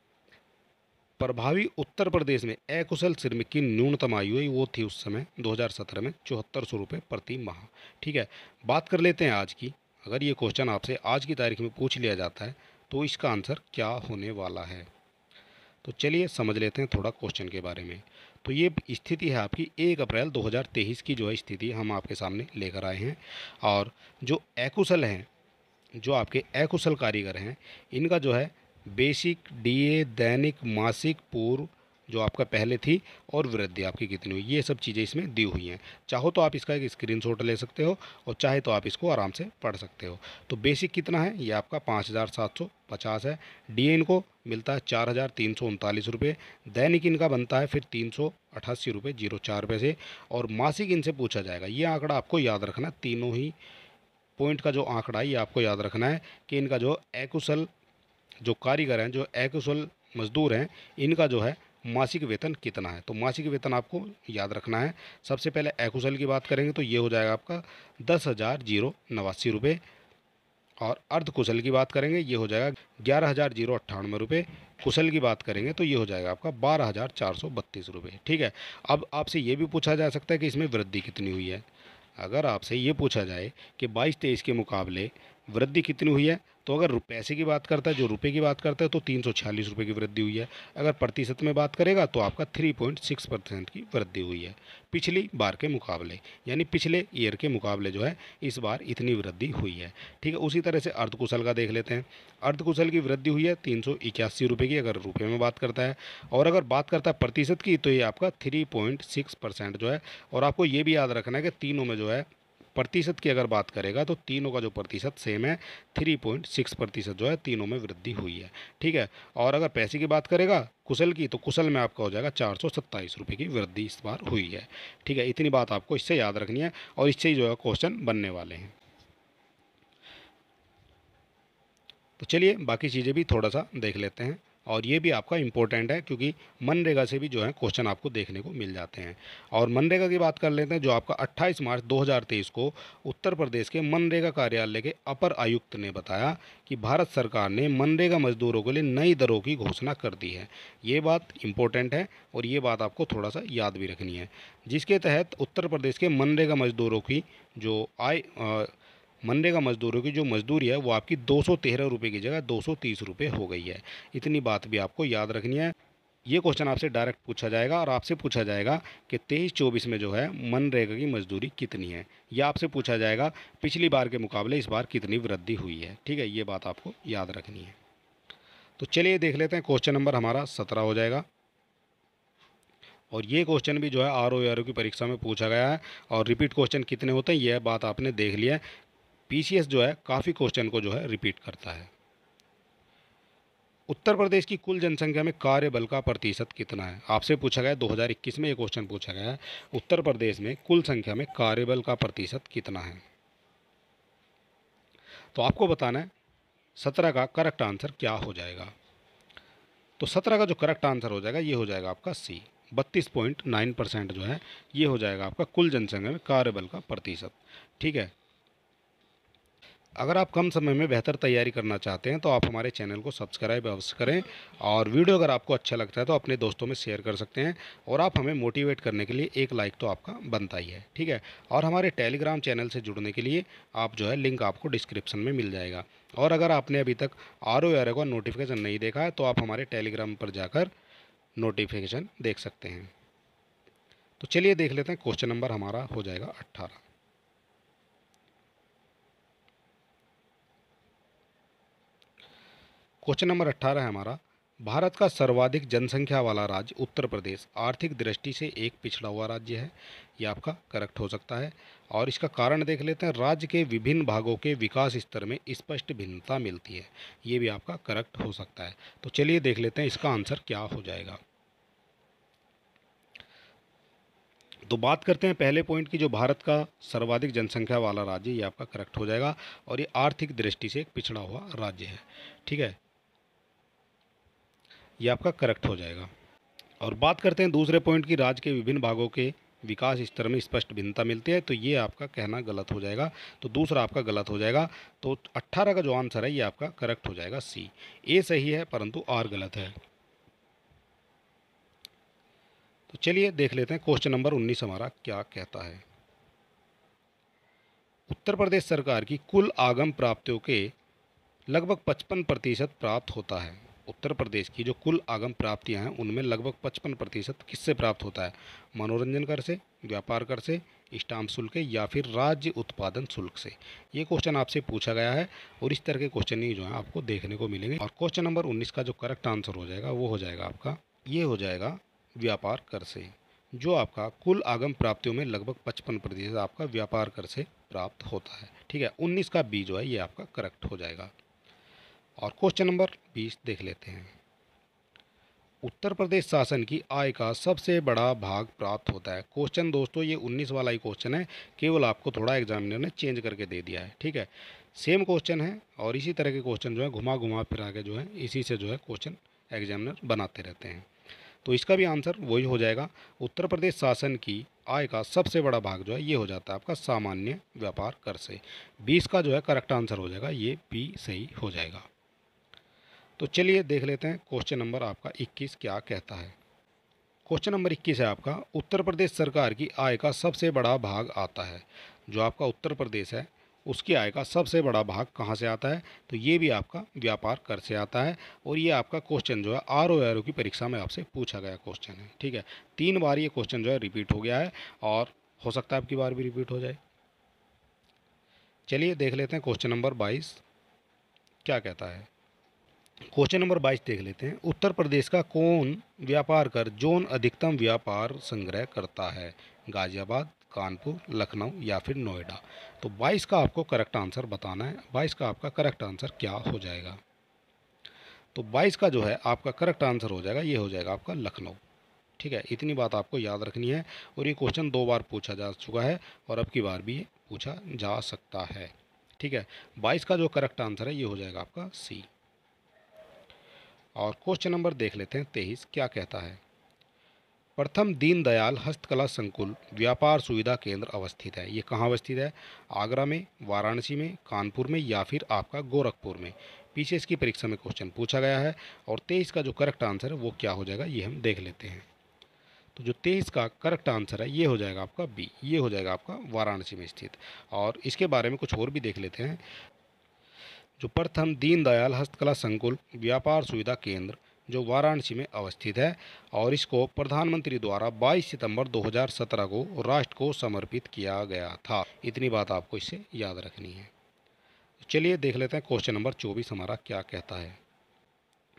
प्रभावी उत्तर प्रदेश में अकुशल श्रमिक की न्यूनतम आयु है वो थी उस समय 2017 में 7400 रुपये प्रति माह। ठीक है, बात कर लेते हैं आज की। अगर ये क्वेश्चन आपसे आज की तारीख में पूछ लिया जाता है तो इसका आंसर क्या होने वाला है। तो चलिए समझ लेते हैं थोड़ा क्वेश्चन के बारे में। तो ये स्थिति है आपकी 1 अप्रैल 2023 की जो है स्थिति हम आपके सामने लेकर आए हैं। और जो अकुशल हैं, जो आपके अकुशल कारीगर हैं, इनका जो है बेसिक, डीए, दैनिक, मासिक, पूर्व जो आपका पहले थी और वृद्धि आपकी कितनी हुई, ये सब चीज़ें इसमें दी हुई हैं। चाहो तो आप इसका एक स्क्रीनशॉट ले सकते हो और चाहे तो आप इसको आराम से पढ़ सकते हो। तो बेसिक कितना है, ये आपका 5750 है। डीए इनको मिलता है 4339 रुपये। दैनिक इनका बनता है फिर 388 रुपये 04 पैसे। और मासिक इनसे पूछा जाएगा। ये आंकड़ा आपको याद रखना, तीनों ही पॉइंट का जो आंकड़ा है ये आपको याद रखना है कि इनका जो अकुशल जो कारीगर हैं, जो अकुशल मजदूर हैं, इनका जो है मासिक वेतन कितना है। तो मासिक वेतन आपको याद रखना है। सबसे पहले अकुशल की बात करेंगे तो ये हो जाएगा आपका 10,089 रुपये, और अर्धकुशल की बात करेंगे ये हो जाएगा 11,098 रुपये। कुशल की बात करेंगे तो ये हो जाएगा आपका 12,432 रुपये। ठीक है। अब आपसे ये भी पूछा जा सकता है कि इसमें वृद्धि कितनी हुई है। अगर आपसे ये पूछा जाए कि 22-23 के मुकाबले वृद्धि कितनी हुई है, तो अगर पैसे की बात करता है, जो रुपए की बात करता है, तो 346 रुपये की वृद्धि हुई है। अगर प्रतिशत में बात करेगा तो आपका 3.6% की वृद्धि हुई है पिछली बार के मुकाबले, यानी पिछले ईयर के मुकाबले जो है इस बार इतनी वृद्धि हुई है। ठीक है। उसी तरह से अर्धकुशल का देख लेते हैं। अर्धकुशल की वृद्धि हुई है 381 रुपये की, अगर रुपये में बात करता है। और अगर बात करता है प्रतिशत की, तो ये आपका 3.6% जो है। और आपको ये भी याद रखना है कि तीनों में जो है प्रतिशत की अगर बात करेगा तो तीनों का जो प्रतिशत सेम है, 3.6% जो है तीनों में वृद्धि हुई है। ठीक है। और अगर पैसे की बात करेगा कुशल की, तो कुशल में आपका हो जाएगा 427 रुपये की वृद्धि इस बार हुई है। ठीक है। इतनी बात आपको इससे याद रखनी है और इससे ही जो है क्वेश्चन बनने वाले हैं। तो चलिए बाकी चीज़ें भी थोड़ा सा देख लेते हैं, और ये भी आपका इम्पोर्टेंट है क्योंकि मनरेगा से भी जो है क्वेश्चन आपको देखने को मिल जाते हैं। और मनरेगा की बात कर लेते हैं, जो आपका 28 मार्च 2023 को उत्तर प्रदेश के मनरेगा कार्यालय के अपर आयुक्त ने बताया कि भारत सरकार ने मनरेगा मजदूरों के लिए नई दरों की घोषणा कर दी है। ये बात इम्पोर्टेंट है और ये बात आपको थोड़ा सा याद भी रखनी है, जिसके तहत उत्तर प्रदेश के मनरेगा मजदूरों की जो मनरेगा मजदूरों की जो मजदूरी है वो आपकी 213 रुपये की जगह 230 रुपये हो गई है। इतनी बात भी आपको याद रखनी है। ये क्वेश्चन आपसे डायरेक्ट पूछा जाएगा और आपसे पूछा जाएगा कि 23-24 में जो है मनरेगा की मजदूरी कितनी है। यह आपसे पूछा जाएगा पिछली बार के मुकाबले इस बार कितनी वृद्धि हुई है। ठीक है। ये बात आपको याद रखनी है। तो चलिए देख लेते हैं, क्वेश्चन नंबर हमारा 17 हो जाएगा। और ये क्वेश्चन भी जो है RO की परीक्षा में पूछा गया है। और रिपीट क्वेश्चन कितने होते हैं यह बात आपने देख लिया है। PCS जो है काफ़ी क्वेश्चन को जो है रिपीट करता है। उत्तर प्रदेश की कुल जनसंख्या में कार्यबल का प्रतिशत कितना है, आपसे पूछा गया है। 2021 में ये क्वेश्चन पूछा गया है। उत्तर प्रदेश में कुल संख्या में कार्यबल का प्रतिशत कितना है, तो आपको बताना है 17 का करेक्ट आंसर क्या हो जाएगा। तो 17 का जो करेक्ट आंसर हो जाएगा ये हो जाएगा आपका C, 32.9% जो है ये हो जाएगा आपका कुल जनसंख्या में कार्यबल का प्रतिशत। ठीक है। अगर आप कम समय में बेहतर तैयारी करना चाहते हैं तो आप हमारे चैनल को सब्सक्राइब अवश्य करें, और वीडियो अगर आपको अच्छा लगता है तो अपने दोस्तों में शेयर कर सकते हैं। और आप हमें मोटिवेट करने के लिए एक लाइक तो आपका बनता ही है। ठीक है। और हमारे टेलीग्राम चैनल से जुड़ने के लिए आप जो है लिंक आपको डिस्क्रिप्शन में मिल जाएगा। और अगर आपने अभी तक RO का नोटिफिकेशन नहीं देखा है तो आप हमारे टेलीग्राम पर जाकर नोटिफिकेशन देख सकते हैं। तो चलिए देख लेते हैं, क्वेश्चन नंबर हमारा हो जाएगा 18। क्वेश्चन नंबर 18 है हमारा, भारत का सर्वाधिक जनसंख्या वाला राज्य उत्तर प्रदेश आर्थिक दृष्टि से एक पिछड़ा हुआ राज्य है। यह आपका करेक्ट हो सकता है। और इसका कारण देख लेते हैं, राज्य के विभिन्न भागों के विकास स्तर में स्पष्ट भिन्नता मिलती है। ये भी आपका करेक्ट हो सकता है। तो चलिए देख लेते हैं इसका आंसर क्या हो जाएगा। तो बात करते हैं पहले पॉइंट की, जो भारत का सर्वाधिक जनसंख्या वाला राज्य, ये आपका करेक्ट हो जाएगा। और ये आर्थिक दृष्टि से एक पिछड़ा हुआ राज्य है। ठीक है। ये आपका करेक्ट हो जाएगा। और बात करते हैं दूसरे पॉइंट की, राज्य के विभिन्न भागों के विकास स्तर में स्पष्ट भिन्नता मिलती है, तो ये आपका कहना गलत हो जाएगा। तो दूसरा आपका गलत हो जाएगा। तो 18 का जो आंसर है ये आपका करेक्ट हो जाएगा C। A सही है परंतु R गलत है। तो चलिए देख लेते हैं क्वेश्चन नंबर 19 हमारा क्या कहता है। उत्तर प्रदेश सरकार की कुल आगम प्राप्तियों के लगभग 55% प्राप्त होता है। उत्तर प्रदेश की जो कुल आगम प्राप्तियां हैं उनमें लगभग 55% किससे प्राप्त होता है, मनोरंजन कर से, व्यापार कर से, स्टाम्प शुल्क या फिर राज्य उत्पादन शुल्क से। ये क्वेश्चन आपसे पूछा गया है और इस तरह के क्वेश्चन ही जो है आपको देखने को मिलेंगे। और क्वेश्चन नंबर 19 का जो करेक्ट आंसर हो जाएगा वो हो जाएगा आपका, ये हो जाएगा व्यापार कर से। जो आपका कुल आगम प्राप्तियों में लगभग 55% आपका व्यापार कर से प्राप्त होता है। ठीक है। 19 का बी जो है ये आपका करेक्ट हो जाएगा। और क्वेश्चन नंबर 20 देख लेते हैं। उत्तर प्रदेश शासन की आय का सबसे बड़ा भाग प्राप्त होता है। क्वेश्चन दोस्तों ये 19 वाला ही क्वेश्चन है, केवल आपको थोड़ा एग्जामिनर ने चेंज करके दे दिया है। ठीक है। सेम क्वेश्चन है और इसी तरह के क्वेश्चन जो है घुमा घुमा फिरा के जो है इसी से जो है क्वेश्चन एग्जामिनर बनाते रहते हैं। तो इसका भी आंसर वही हो जाएगा। उत्तर प्रदेश शासन की आय का सबसे बड़ा भाग जो है ये हो जाता है आपका सामान्य व्यापार कर से। 20 का जो है करेक्ट आंसर हो जाएगा, ये बी सही हो जाएगा। तो चलिए देख लेते हैं क्वेश्चन नंबर आपका 21 क्या कहता है। क्वेश्चन नंबर 21 है आपका, उत्तर प्रदेश सरकार की आय का सबसे बड़ा भाग आता है। जो आपका उत्तर प्रदेश है उसकी आय का सबसे बड़ा भाग कहाँ से आता है, तो ये भी आपका व्यापार कर से आता है। और ये आपका क्वेश्चन जो है आर की परीक्षा में आपसे पूछा गया क्वेश्चन है। ठीक है, 3 बार ये क्वेश्चन जो है रिपीट हो गया है और हो सकता है आपकी बार भी रिपीट हो जाए। चलिए देख लेते हैं क्वेश्चन नंबर 22 क्या कहता है। क्वेश्चन नंबर 22 देख लेते हैं, उत्तर प्रदेश का कौन व्यापार कर जोन अधिकतम व्यापार संग्रह करता है, गाजियाबाद, कानपुर, लखनऊ या फिर नोएडा। तो 22 का आपको करेक्ट आंसर बताना है। 22 का आपका करेक्ट आंसर क्या हो जाएगा, तो 22 का जो है आपका करेक्ट आंसर हो जाएगा, ये हो जाएगा आपका लखनऊ। ठीक है, इतनी बात आपको याद रखनी है। और ये क्वेश्चन 2 बार पूछा जा चुका है और अब की बार भी ये पूछा जा सकता है। ठीक है, 22 का जो करेक्ट आंसर है ये हो जाएगा आपका सी। और क्वेश्चन नंबर देख लेते हैं 23 क्या कहता है। प्रथम दीनदयाल हस्तकला संकुल व्यापार सुविधा केंद्र अवस्थित है। ये कहाँ अवस्थित है, आगरा में, वाराणसी में, कानपुर में या फिर आपका गोरखपुर में। पीछे इसकी परीक्षा में क्वेश्चन पूछा गया है। और 23 का जो करेक्ट आंसर है वो क्या हो जाएगा ये हम देख लेते हैं। तो जो 23 का करेक्ट आंसर है ये हो जाएगा आपका बी, ये हो जाएगा आपका वाराणसी में स्थित। और इसके बारे में कुछ और भी देख लेते हैं। जो प्रथम दीनदयाल हस्तकला संकुल व्यापार सुविधा केंद्र जो वाराणसी में अवस्थित है और इसको प्रधानमंत्री द्वारा 22 सितंबर 2017 को राष्ट्र को समर्पित किया गया था। इतनी बात आपको इससे याद रखनी है। चलिए देख लेते हैं क्वेश्चन नंबर 24 हमारा क्या कहता है।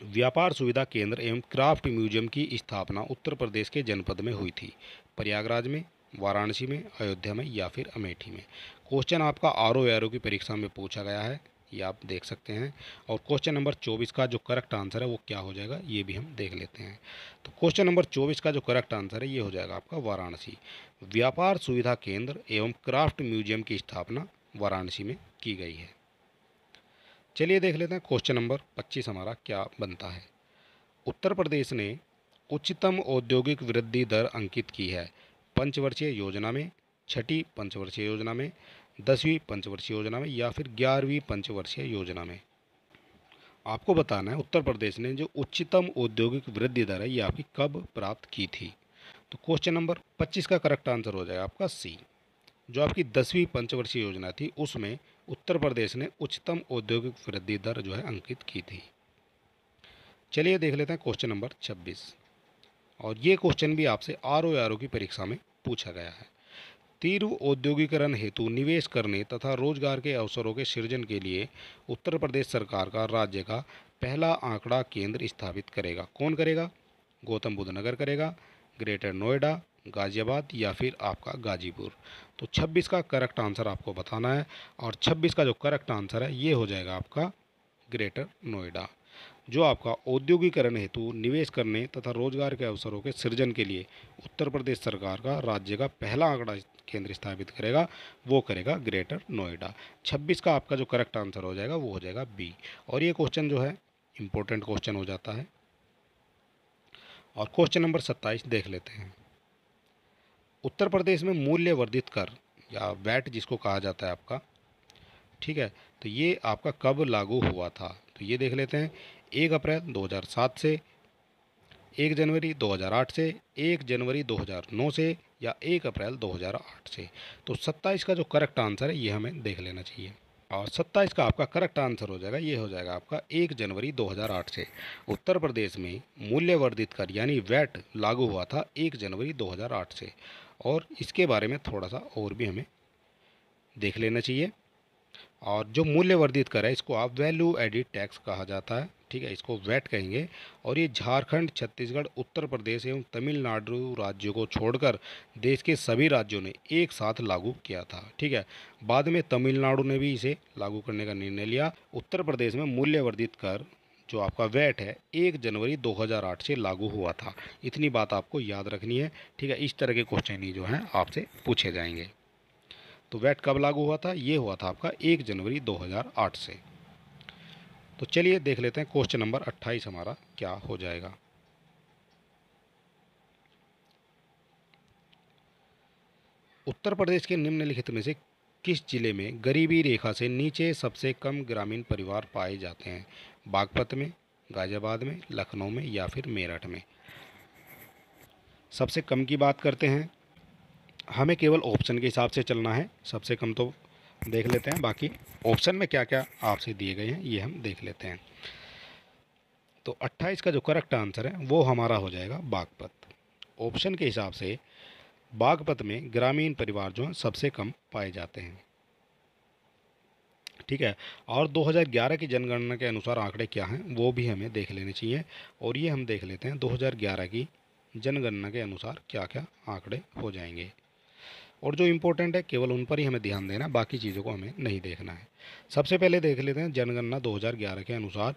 व्यापार सुविधा केंद्र एवं क्राफ्ट म्यूजियम की स्थापना उत्तर प्रदेश के जनपद में हुई थी, प्रयागराज में, वाराणसी में, अयोध्या में या फिर अमेठी में। क्वेश्चन आपका आर की परीक्षा में पूछा गया है, ये आप देख सकते हैं। और क्वेश्चन नंबर 24 का जो करेक्ट आंसर है वो क्या हो जाएगा ये भी हम देख लेते हैं। तो क्वेश्चन नंबर 24 का जो करेक्ट आंसर है ये हो जाएगा आपका वाराणसी। व्यापार सुविधा केंद्र एवं क्राफ्ट म्यूजियम की स्थापना वाराणसी में की गई है। चलिए देख लेते हैं क्वेश्चन नंबर 25 हमारा क्या बनता है। उत्तर प्रदेश ने उच्चतम औद्योगिक वृद्धि दर अंकित की है पंचवर्षीय योजना में, छठी पंचवर्षीय योजना में, 10वीं पंचवर्षीय योजना में या फिर 11वीं पंचवर्षीय योजना में। आपको बताना है उत्तर प्रदेश ने जो उच्चतम औद्योगिक वृद्धि दर है ये आपकी कब प्राप्त की थी। तो क्वेश्चन नंबर 25 का करेक्ट आंसर हो जाएगा आपका सी। जो आपकी 10वीं पंचवर्षीय योजना थी उसमें उत्तर प्रदेश ने उच्चतम औद्योगिक वृद्धि दर जो है अंकित की थी। चलिए देख लेते हैं क्वेश्चन नंबर 26। और ये क्वेश्चन भी आपसे आर की परीक्षा में पूछा गया है। तीव्र औद्योगिकरण हेतु निवेश करने तथा रोजगार के अवसरों के सृजन के लिए उत्तर प्रदेश सरकार का राज्य का पहला आंकड़ा केंद्र स्थापित करेगा। कौन करेगा, गौतम बुद्ध नगर करेगा, ग्रेटर नोएडा, गाजियाबाद या फिर आपका गाजीपुर। तो 26 का करेक्ट आंसर आपको बताना है। और 26 का जो करेक्ट आंसर है ये हो जाएगा आपका ग्रेटर नोएडा। जो आपका औद्योगिकरण हेतु निवेश करने तथा रोजगार के अवसरों के सृजन के लिए उत्तर प्रदेश सरकार का राज्य का पहला आंकड़ा केंद्र स्थापित करेगा वो करेगा ग्रेटर नोएडा। 26 का आपका जो करेक्ट आंसर हो जाएगा वो हो जाएगा बी। और ये क्वेश्चन जो है इम्पोर्टेंट क्वेश्चन हो जाता है। और क्वेश्चन नंबर 27 देख लेते हैं। उत्तर प्रदेश में मूल्य वर्धित कर या वैट जिसको कहा जाता है आपका, ठीक है, तो ये आपका कब लागू हुआ था। तो ये देख लेते हैं 1 अप्रैल 2007 से, 1 जनवरी 2008 से, 1 जनवरी 2009 से या 1 अप्रैल 2008 से। तो 27 का जो करेक्ट आंसर है ये हमें देख लेना चाहिए। और 27 का आपका करेक्ट आंसर हो जाएगा, ये हो जाएगा आपका 1 जनवरी 2008 से। उत्तर प्रदेश में मूल्य वर्धित कर यानी वैट लागू हुआ था 1 जनवरी 2008 से। और इसके बारे में थोड़ा सा और भी हमें देख लेना चाहिए। और जो मूल्य वर्धित कर है इसको आप वैल्यू एडिड टैक्स कहा जाता है, ठीक है, इसको वैट कहेंगे। और ये झारखंड, छत्तीसगढ़, उत्तर प्रदेश एवं तमिलनाडु राज्यों को छोड़कर देश के सभी राज्यों ने एक साथ लागू किया था। ठीक है, बाद में तमिलनाडु ने भी इसे लागू करने का निर्णय लिया। उत्तर प्रदेश में मूल्य वर्धित कर जो आपका वैट है 1 जनवरी 2008 से लागू हुआ था। इतनी बात आपको याद रखनी है। ठीक है, इस तरह के क्वेश्चन ही जो हैं आपसे पूछे जाएंगे। तो वैट कब लागू हुआ था, ये हुआ था आपका 1 जनवरी 2008 से। तो चलिए देख लेते हैं क्वेश्चन नंबर 28 हमारा क्या हो जाएगा। उत्तर प्रदेश के निम्नलिखित में से किस जिले में गरीबी रेखा से नीचे सबसे कम ग्रामीण परिवार पाए जाते हैं? बागपत में, गाजियाबाद में, लखनऊ में या फिर मेरठ में? सबसे कम की बात करते हैं, हमें केवल ऑप्शन के हिसाब से चलना है। सबसे कम तो देख लेते हैं, बाकी ऑप्शन में क्या क्या आपसे दिए गए हैं ये हम देख लेते हैं। तो 28 का जो करेक्ट आंसर है वो हमारा हो जाएगा बागपत। ऑप्शन के हिसाब से बागपत में ग्रामीण परिवार जो हैं सबसे कम पाए जाते हैं। ठीक है, और 2011 की जनगणना के अनुसार आंकड़े क्या हैं वो भी हमें देख लेने चाहिए, और ये हम देख लेते हैं 2011 की जनगणना के अनुसार क्या क्या आंकड़े हो जाएंगे। और जो इम्पोर्टेंट है केवल उन पर ही हमें ध्यान देना है, बाकी चीज़ों को हमें नहीं देखना है। सबसे पहले देख लेते हैं जनगणना 2011 के अनुसार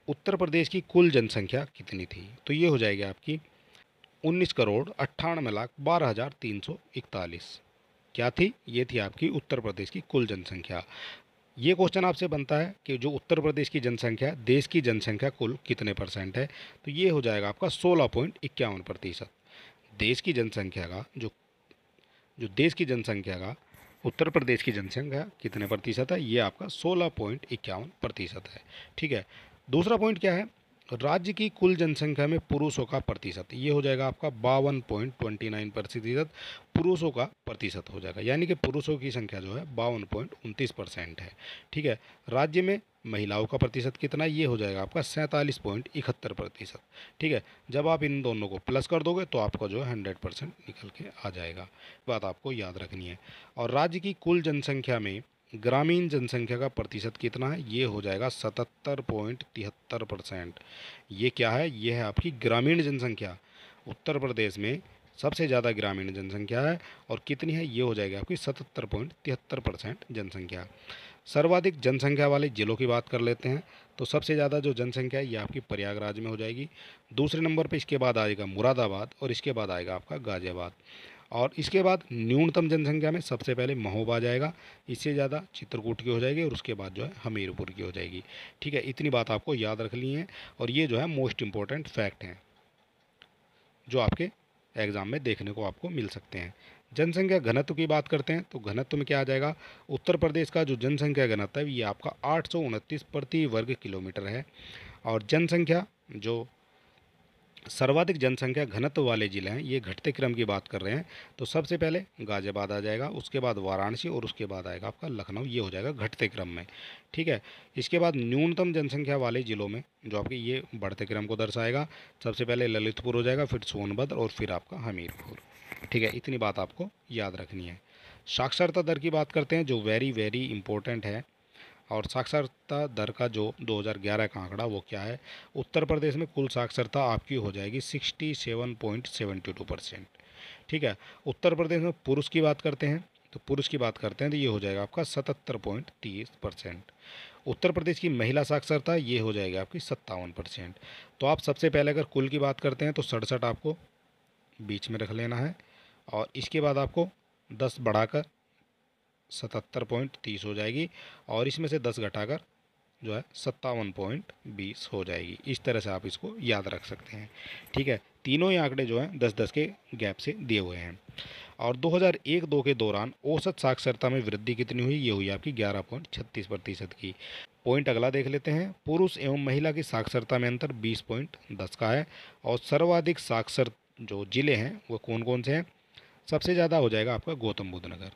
उत्तर प्रदेश की कुल जनसंख्या कितनी थी। तो ये हो जाएगी आपकी 19,98,12,341। क्या थी? ये थी आपकी उत्तर प्रदेश की कुल जनसंख्या। ये क्वेश्चन आपसे बनता है कि जो उत्तर प्रदेश की जनसंख्या, देश की जनसंख्या कुल कितने परसेंट है? तो ये हो जाएगा आपका 16.51%। देश की जनसंख्या का जो जो देश की जनसंख्या का उत्तर प्रदेश की जनसंख्या कितने प्रतिशत है? ये आपका 16.51% है। ठीक है, दूसरा पॉइंट क्या है? राज्य की कुल जनसंख्या में पुरुषों का प्रतिशत, ये हो जाएगा आपका 52.29% पुरुषों का प्रतिशत हो जाएगा, यानी कि पुरुषों की संख्या जो है 52.29% है। ठीक है, राज्य में महिलाओं का प्रतिशत कितना है? ये हो जाएगा आपका 47.71%। ठीक है, जब आप इन दोनों को प्लस कर दोगे तो आपका जो है 100% निकल के आ जाएगा। बात आपको याद रखनी है। और राज्य की कुल जनसंख्या में ग्रामीण जनसंख्या का प्रतिशत कितना है? ये हो जाएगा 77.73%। ये क्या है? ये है आपकी ग्रामीण जनसंख्या। उत्तर प्रदेश में सबसे ज़्यादा ग्रामीण जनसंख्या है, और कितनी है? ये हो जाएगी आपकी 77.73% जनसंख्या। सर्वाधिक जनसंख्या वाले जिलों की बात कर लेते हैं। तो सबसे ज़्यादा जो जनसंख्या है ये आपकी प्रयागराज में हो जाएगी। दूसरे नंबर पे इसके बाद आएगा मुरादाबाद, और इसके बाद आएगा आपका गाज़ियाबाद। और इसके बाद न्यूनतम जनसंख्या में सबसे पहले महोबा आ जाएगा, इससे ज़्यादा चित्रकूट की हो जाएगी, और उसके बाद जो है हमीरपुर की हो जाएगी। ठीक है, इतनी बात आपको याद रखनी है, और ये जो है मोस्ट इम्पोर्टेंट फैक्ट हैं जो आपके एग्ज़ाम में देखने को आपको मिल सकते हैं। जनसंख्या घनत्व की बात करते हैं, तो घनत्व में क्या आ जाएगा? उत्तर प्रदेश का जो जनसंख्या घनत्व है ये आपका 829 प्रति वर्ग किलोमीटर है। और जनसंख्या जो सर्वाधिक जनसंख्या घनत्व वाले जिले हैं, ये घटते क्रम की बात कर रहे हैं, तो सबसे पहले गाजियाबाद आ जाएगा, उसके बाद वाराणसी, और उसके बाद आएगा आपका लखनऊ। ये हो जाएगा घटते क्रम में। ठीक है, इसके बाद न्यूनतम जनसंख्या वाले जिलों में जो आपके ये बढ़ते क्रम को दर्शाएगा, सबसे पहले ललितपुर हो जाएगा, फिर सोनभद्र, और फिर आपका हमीरपुर। ठीक है, इतनी बात आपको याद रखनी है। साक्षरता दर की बात करते हैं, जो वेरी वेरी इंपॉर्टेंट है। और साक्षरता दर का जो 2011 का आंकड़ा वो क्या है? उत्तर प्रदेश में कुल साक्षरता आपकी हो जाएगी 67.72%। ठीक है, उत्तर प्रदेश में पुरुष की बात करते हैं, तो पुरुष की बात करते हैं तो ये हो जाएगा आपका 77.30%। उत्तर प्रदेश की महिला साक्षरता ये हो जाएगी आपकी 57%। तो आप सबसे पहले अगर कुल की बात करते हैं तो 67 आपको बीच में रख लेना है, और इसके बाद आपको 10 बढ़ाकर 77.30 हो जाएगी, और इसमें से 10 घटाकर जो है 57.20 हो जाएगी। इस तरह से आप इसको याद रख सकते हैं। ठीक है, तीनों ही आंकड़े जो हैं 10-10 के गैप से दिए हुए हैं। और 2001-2 के दौरान औसत साक्षरता में वृद्धि कितनी हुई? ये हुई आपकी 11.36% की। पॉइंट अगला देख लेते हैं, पुरुष एवं महिला की साक्षरता में अंतर 20.10 का है। और सर्वाधिक साक्षर जो जिले हैं वो कौन कौन से हैं? सबसे ज़्यादा हो जाएगा आपका गौतम बुद्ध नगर,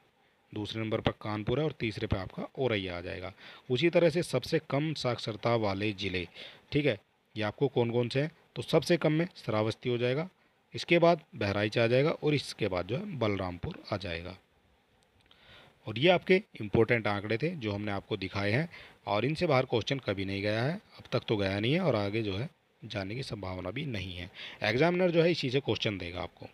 दूसरे नंबर पर कानपुर है, और तीसरे पे आपका औरैया आ जाएगा। उसी तरह से सबसे कम साक्षरता वाले ज़िले, ठीक है, ये आपको कौन कौन से हैं? तो सबसे कम में श्रावस्ती हो जाएगा, इसके बाद बहराइच आ जाएगा, और इसके बाद जो है बलरामपुर आ जाएगा। और ये आपके इम्पोर्टेंट आंकड़े थे जो हमने आपको दिखाए हैं, और इनसे बाहर क्वेश्चन कभी नहीं गया है, अब तक तो गया नहीं है, और आगे जो है जाने की संभावना भी नहीं है। एग्जामिनर जो है इसी से क्वेश्चन देगा आपको।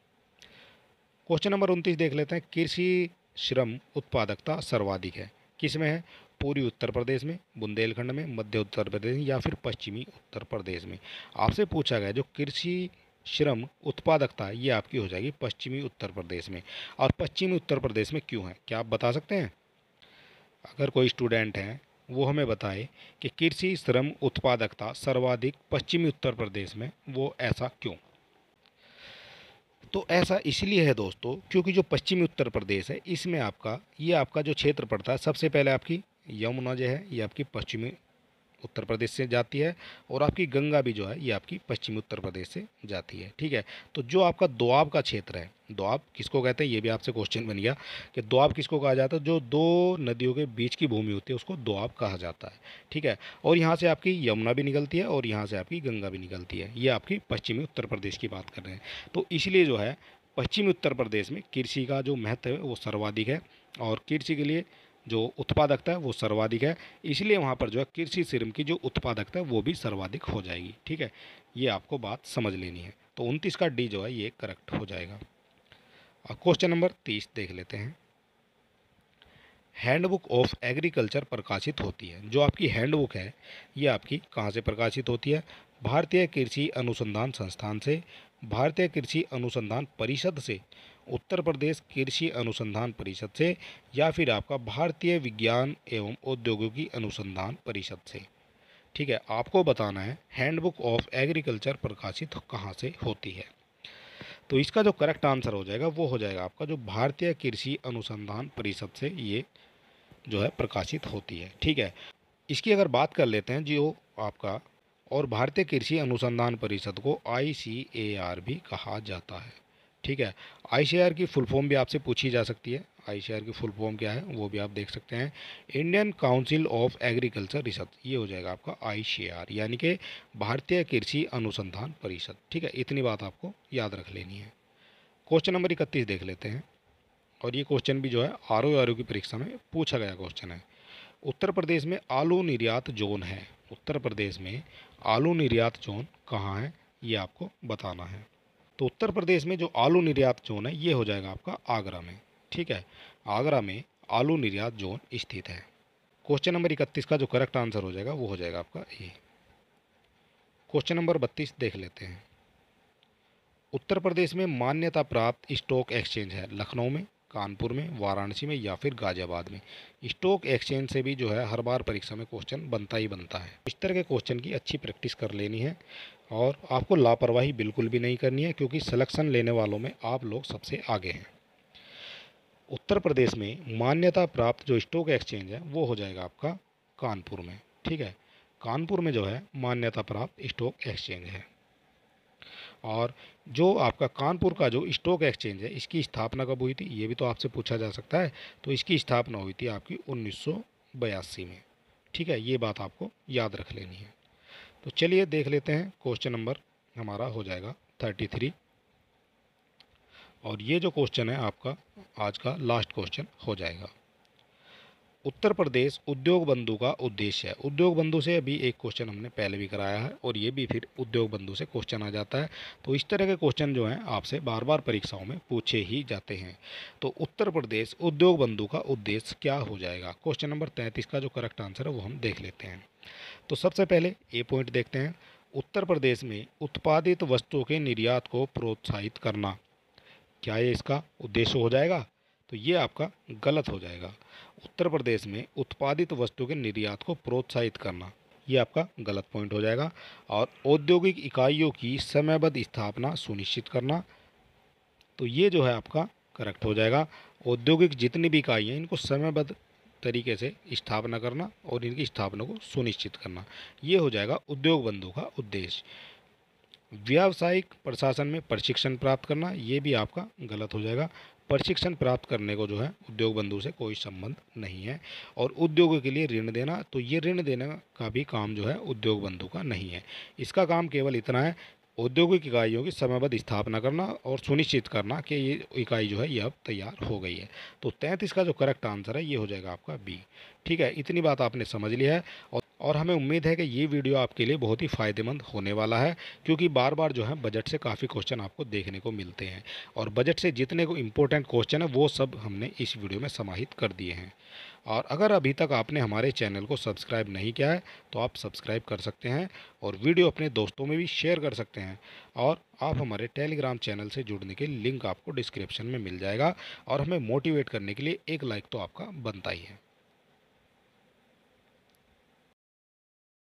क्वेश्चन नंबर 29 देख लेते हैं, कृषि श्रम उत्पादकता सर्वाधिक है किस में है? पूर्वी उत्तर प्रदेश में, बुंदेलखंड में, मध्य उत्तर प्रदेश में, या फिर पश्चिमी उत्तर प्रदेश में? आपसे पूछा गया जो कृषि श्रम उत्पादकता है ये आपकी हो जाएगी पश्चिमी उत्तर प्रदेश में। और पश्चिमी उत्तर प्रदेश में क्यों है, क्या आप बता सकते हैं? अगर कोई स्टूडेंट है वो हमें बताए कि कृषि श्रम उत्पादकता सर्वाधिक पश्चिमी उत्तर प्रदेश में, वो ऐसा क्यों? तो ऐसा इसलिए है दोस्तों, क्योंकि जो पश्चिमी उत्तर प्रदेश है इसमें आपका जो क्षेत्र पड़ता है, सबसे पहले आपकी यमुना जो है ये आपकी पश्चिमी उत्तर प्रदेश से जाती है, और आपकी गंगा भी जो है ये आपकी पश्चिमी उत्तर प्रदेश से जाती है। ठीक है, तो जो आपका दोआब का क्षेत्र है, दोआब किसको कहते हैं ये भी आपसे क्वेश्चन बन गया कि दोआब किसको कहा जाता है, जो दो नदियों के बीच की भूमि होती है उसको दोआब कहा जाता है। ठीक है, और यहाँ से आपकी यमुना भी निकलती है और यहाँ से आपकी गंगा भी निकलती है। ये आपकी पश्चिमी उत्तर प्रदेश की बात कर रहे हैं। तो इसलिए जो है पश्चिमी उत्तर प्रदेश में कृषि का जो महत्व है वो सर्वाधिक है, और कृषि के लिए जो उत्पादकता है वो सर्वाधिक है, इसलिए वहाँ पर जो है कृषि श्रम की जो उत्पादकता है वो भी सर्वाधिक हो जाएगी। ठीक है, ये आपको बात समझ लेनी है। तो 29 का डी जो है ये करेक्ट हो जाएगा। क्वेश्चन नंबर 30 देख लेते हैं। हैंडबुक ऑफ एग्रीकल्चर प्रकाशित होती है, जो आपकी हैंडबुक है ये आपकी कहाँ से प्रकाशित होती है, भारतीय कृषि अनुसंधान संस्थान से, भारतीय कृषि अनुसंधान परिषद से, उत्तर प्रदेश कृषि अनुसंधान परिषद से, या फिर आपका भारतीय विज्ञान एवं प्रौद्योगिकी अनुसंधान परिषद से। ठीक है, आपको बताना है हैंडबुक ऑफ एग्रीकल्चर प्रकाशित कहाँ से होती है। तो इसका जो करेक्ट आंसर हो जाएगा वो हो जाएगा आपका जो भारतीय कृषि अनुसंधान परिषद से ये जो है प्रकाशित होती है। ठीक है, इसकी अगर बात कर लेते हैं जो आपका, और भारतीय कृषि अनुसंधान परिषद को ICAR भी कहा जाता है। ठीक है, ICAR की फुल फॉर्म भी आपसे पूछी जा सकती है। ICAR की फुल फॉर्म क्या है वो भी आप देख सकते हैं, Indian council of agriculture research, ये हो जाएगा आपका ICAR, यानी कि भारतीय कृषि अनुसंधान परिषद। ठीक है, इतनी बात आपको याद रख लेनी है। क्वेश्चन नंबर 31 देख लेते हैं, और ये क्वेश्चन भी जो है RO की परीक्षा में पूछा गया क्वेश्चन है। उत्तर प्रदेश में आलू निर्यात जोन है, उत्तर प्रदेश में आलू निर्यात जोन कहाँ है ये आपको बताना है। तो उत्तर प्रदेश में जो आलू निर्यात जोन है ये हो जाएगा आपका आगरा में। ठीक है, आगरा में आलू निर्यात जोन स्थित है। क्वेश्चन नंबर 31 का जो करेक्ट आंसर हो जाएगा वो हो जाएगा आपका ए। क्वेश्चन नंबर 32 देख लेते हैं। उत्तर प्रदेश में मान्यता प्राप्त स्टॉक एक्सचेंज है, लखनऊ में, कानपुर में, वाराणसी में, या फिर गाजियाबाद में। स्टॉक एक्सचेंज से भी जो है हर बार परीक्षा में क्वेश्चन बनता ही बनता है। इस तरह के क्वेश्चन की अच्छी प्रैक्टिस कर लेनी है, और आपको लापरवाही बिल्कुल भी नहीं करनी है, क्योंकि सिलेक्शन लेने वालों में आप लोग सबसे आगे हैं। उत्तर प्रदेश में मान्यता प्राप्त जो स्टॉक एक्सचेंज है वो हो जाएगा आपका कानपुर में। ठीक है, कानपुर में जो है मान्यता प्राप्त स्टॉक एक्सचेंज है। और जो आपका कानपुर का जो स्टॉक एक्सचेंज है इसकी स्थापना कब हुई थी ये भी तो आपसे पूछा जा सकता है। तो इसकी स्थापना हुई थी आपकी 1982 में। ठीक है, ये बात आपको याद रख लेनी है। तो चलिए देख लेते हैं, क्वेश्चन नंबर हमारा हो जाएगा 33, और ये जो क्वेश्चन है आपका आज का लास्ट क्वेश्चन हो जाएगा। उत्तर प्रदेश उद्योग बंधु का उद्देश्य है। उद्योग बंधु से अभी एक क्वेश्चन हमने पहले भी कराया है, और ये भी फिर उद्योग बंधु से क्वेश्चन आ जाता है। तो इस तरह के क्वेश्चन जो हैं आपसे बार बार परीक्षाओं में पूछे ही जाते हैं। तो उत्तर प्रदेश उद्योग बंधु का उद्देश्य क्या हो जाएगा। क्वेश्चन नंबर 33 का जो करेक्ट आंसर है वो हम देख लेते हैं। तो सबसे पहले ए पॉइंट देखते हैं, उत्तर प्रदेश में उत्पादित वस्तुओं के निर्यात को प्रोत्साहित करना, क्या ये इसका उद्देश्य हो जाएगा। तो ये आपका गलत हो जाएगा। उत्तर प्रदेश में उत्पादित वस्तु के निर्यात को प्रोत्साहित करना, ये आपका गलत पॉइंट हो जाएगा। और औद्योगिक इकाइयों की समयबद्ध स्थापना सुनिश्चित करना, तो ये जो है आपका करेक्ट हो जाएगा। औद्योगिक जितनी भी इकाइयाँ इनको समयबद्ध तरीके से स्थापना करना और इनकी स्थापना को सुनिश्चित करना, ये हो जाएगा उद्योग बंधु का उद्देश्य। व्यावसायिक प्रशासन में प्रशिक्षण प्राप्त करना, ये भी आपका गलत हो जाएगा। प्रशिक्षण प्राप्त करने को जो है उद्योग बंधु से कोई संबंध नहीं है। और उद्योगों के लिए ऋण देना, तो ये ऋण देने का भी काम जो है उद्योग बंधु का नहीं है। इसका काम केवल इतना है, औद्योगिक इकाइयों की समयबद्ध स्थापना करना और सुनिश्चित करना कि ये इकाई जो है ये अब तैयार हो गई है। तो 33 का जो करेक्ट आंसर है ये हो जाएगा आपका बी। ठीक है, इतनी बात आपने समझ लिया है, और हमें उम्मीद है कि ये वीडियो आपके लिए बहुत ही फ़ायदेमंद होने वाला है, क्योंकि बार बार जो है बजट से काफ़ी क्वेश्चन आपको देखने को मिलते हैं, और बजट से जितने को इम्पोर्टेंट क्वेश्चन है वो सब हमने इस वीडियो में समाहित कर दिए हैं। और अगर अभी तक आपने हमारे चैनल को सब्सक्राइब नहीं किया है तो आप सब्सक्राइब कर सकते हैं, और वीडियो अपने दोस्तों में भी शेयर कर सकते हैं। और आप हमारे टेलीग्राम चैनल से जुड़ने के लिंक आपको डिस्क्रिप्शन में मिल जाएगा, और हमें मोटिवेट करने के लिए एक लाइक तो आपका बनता ही है।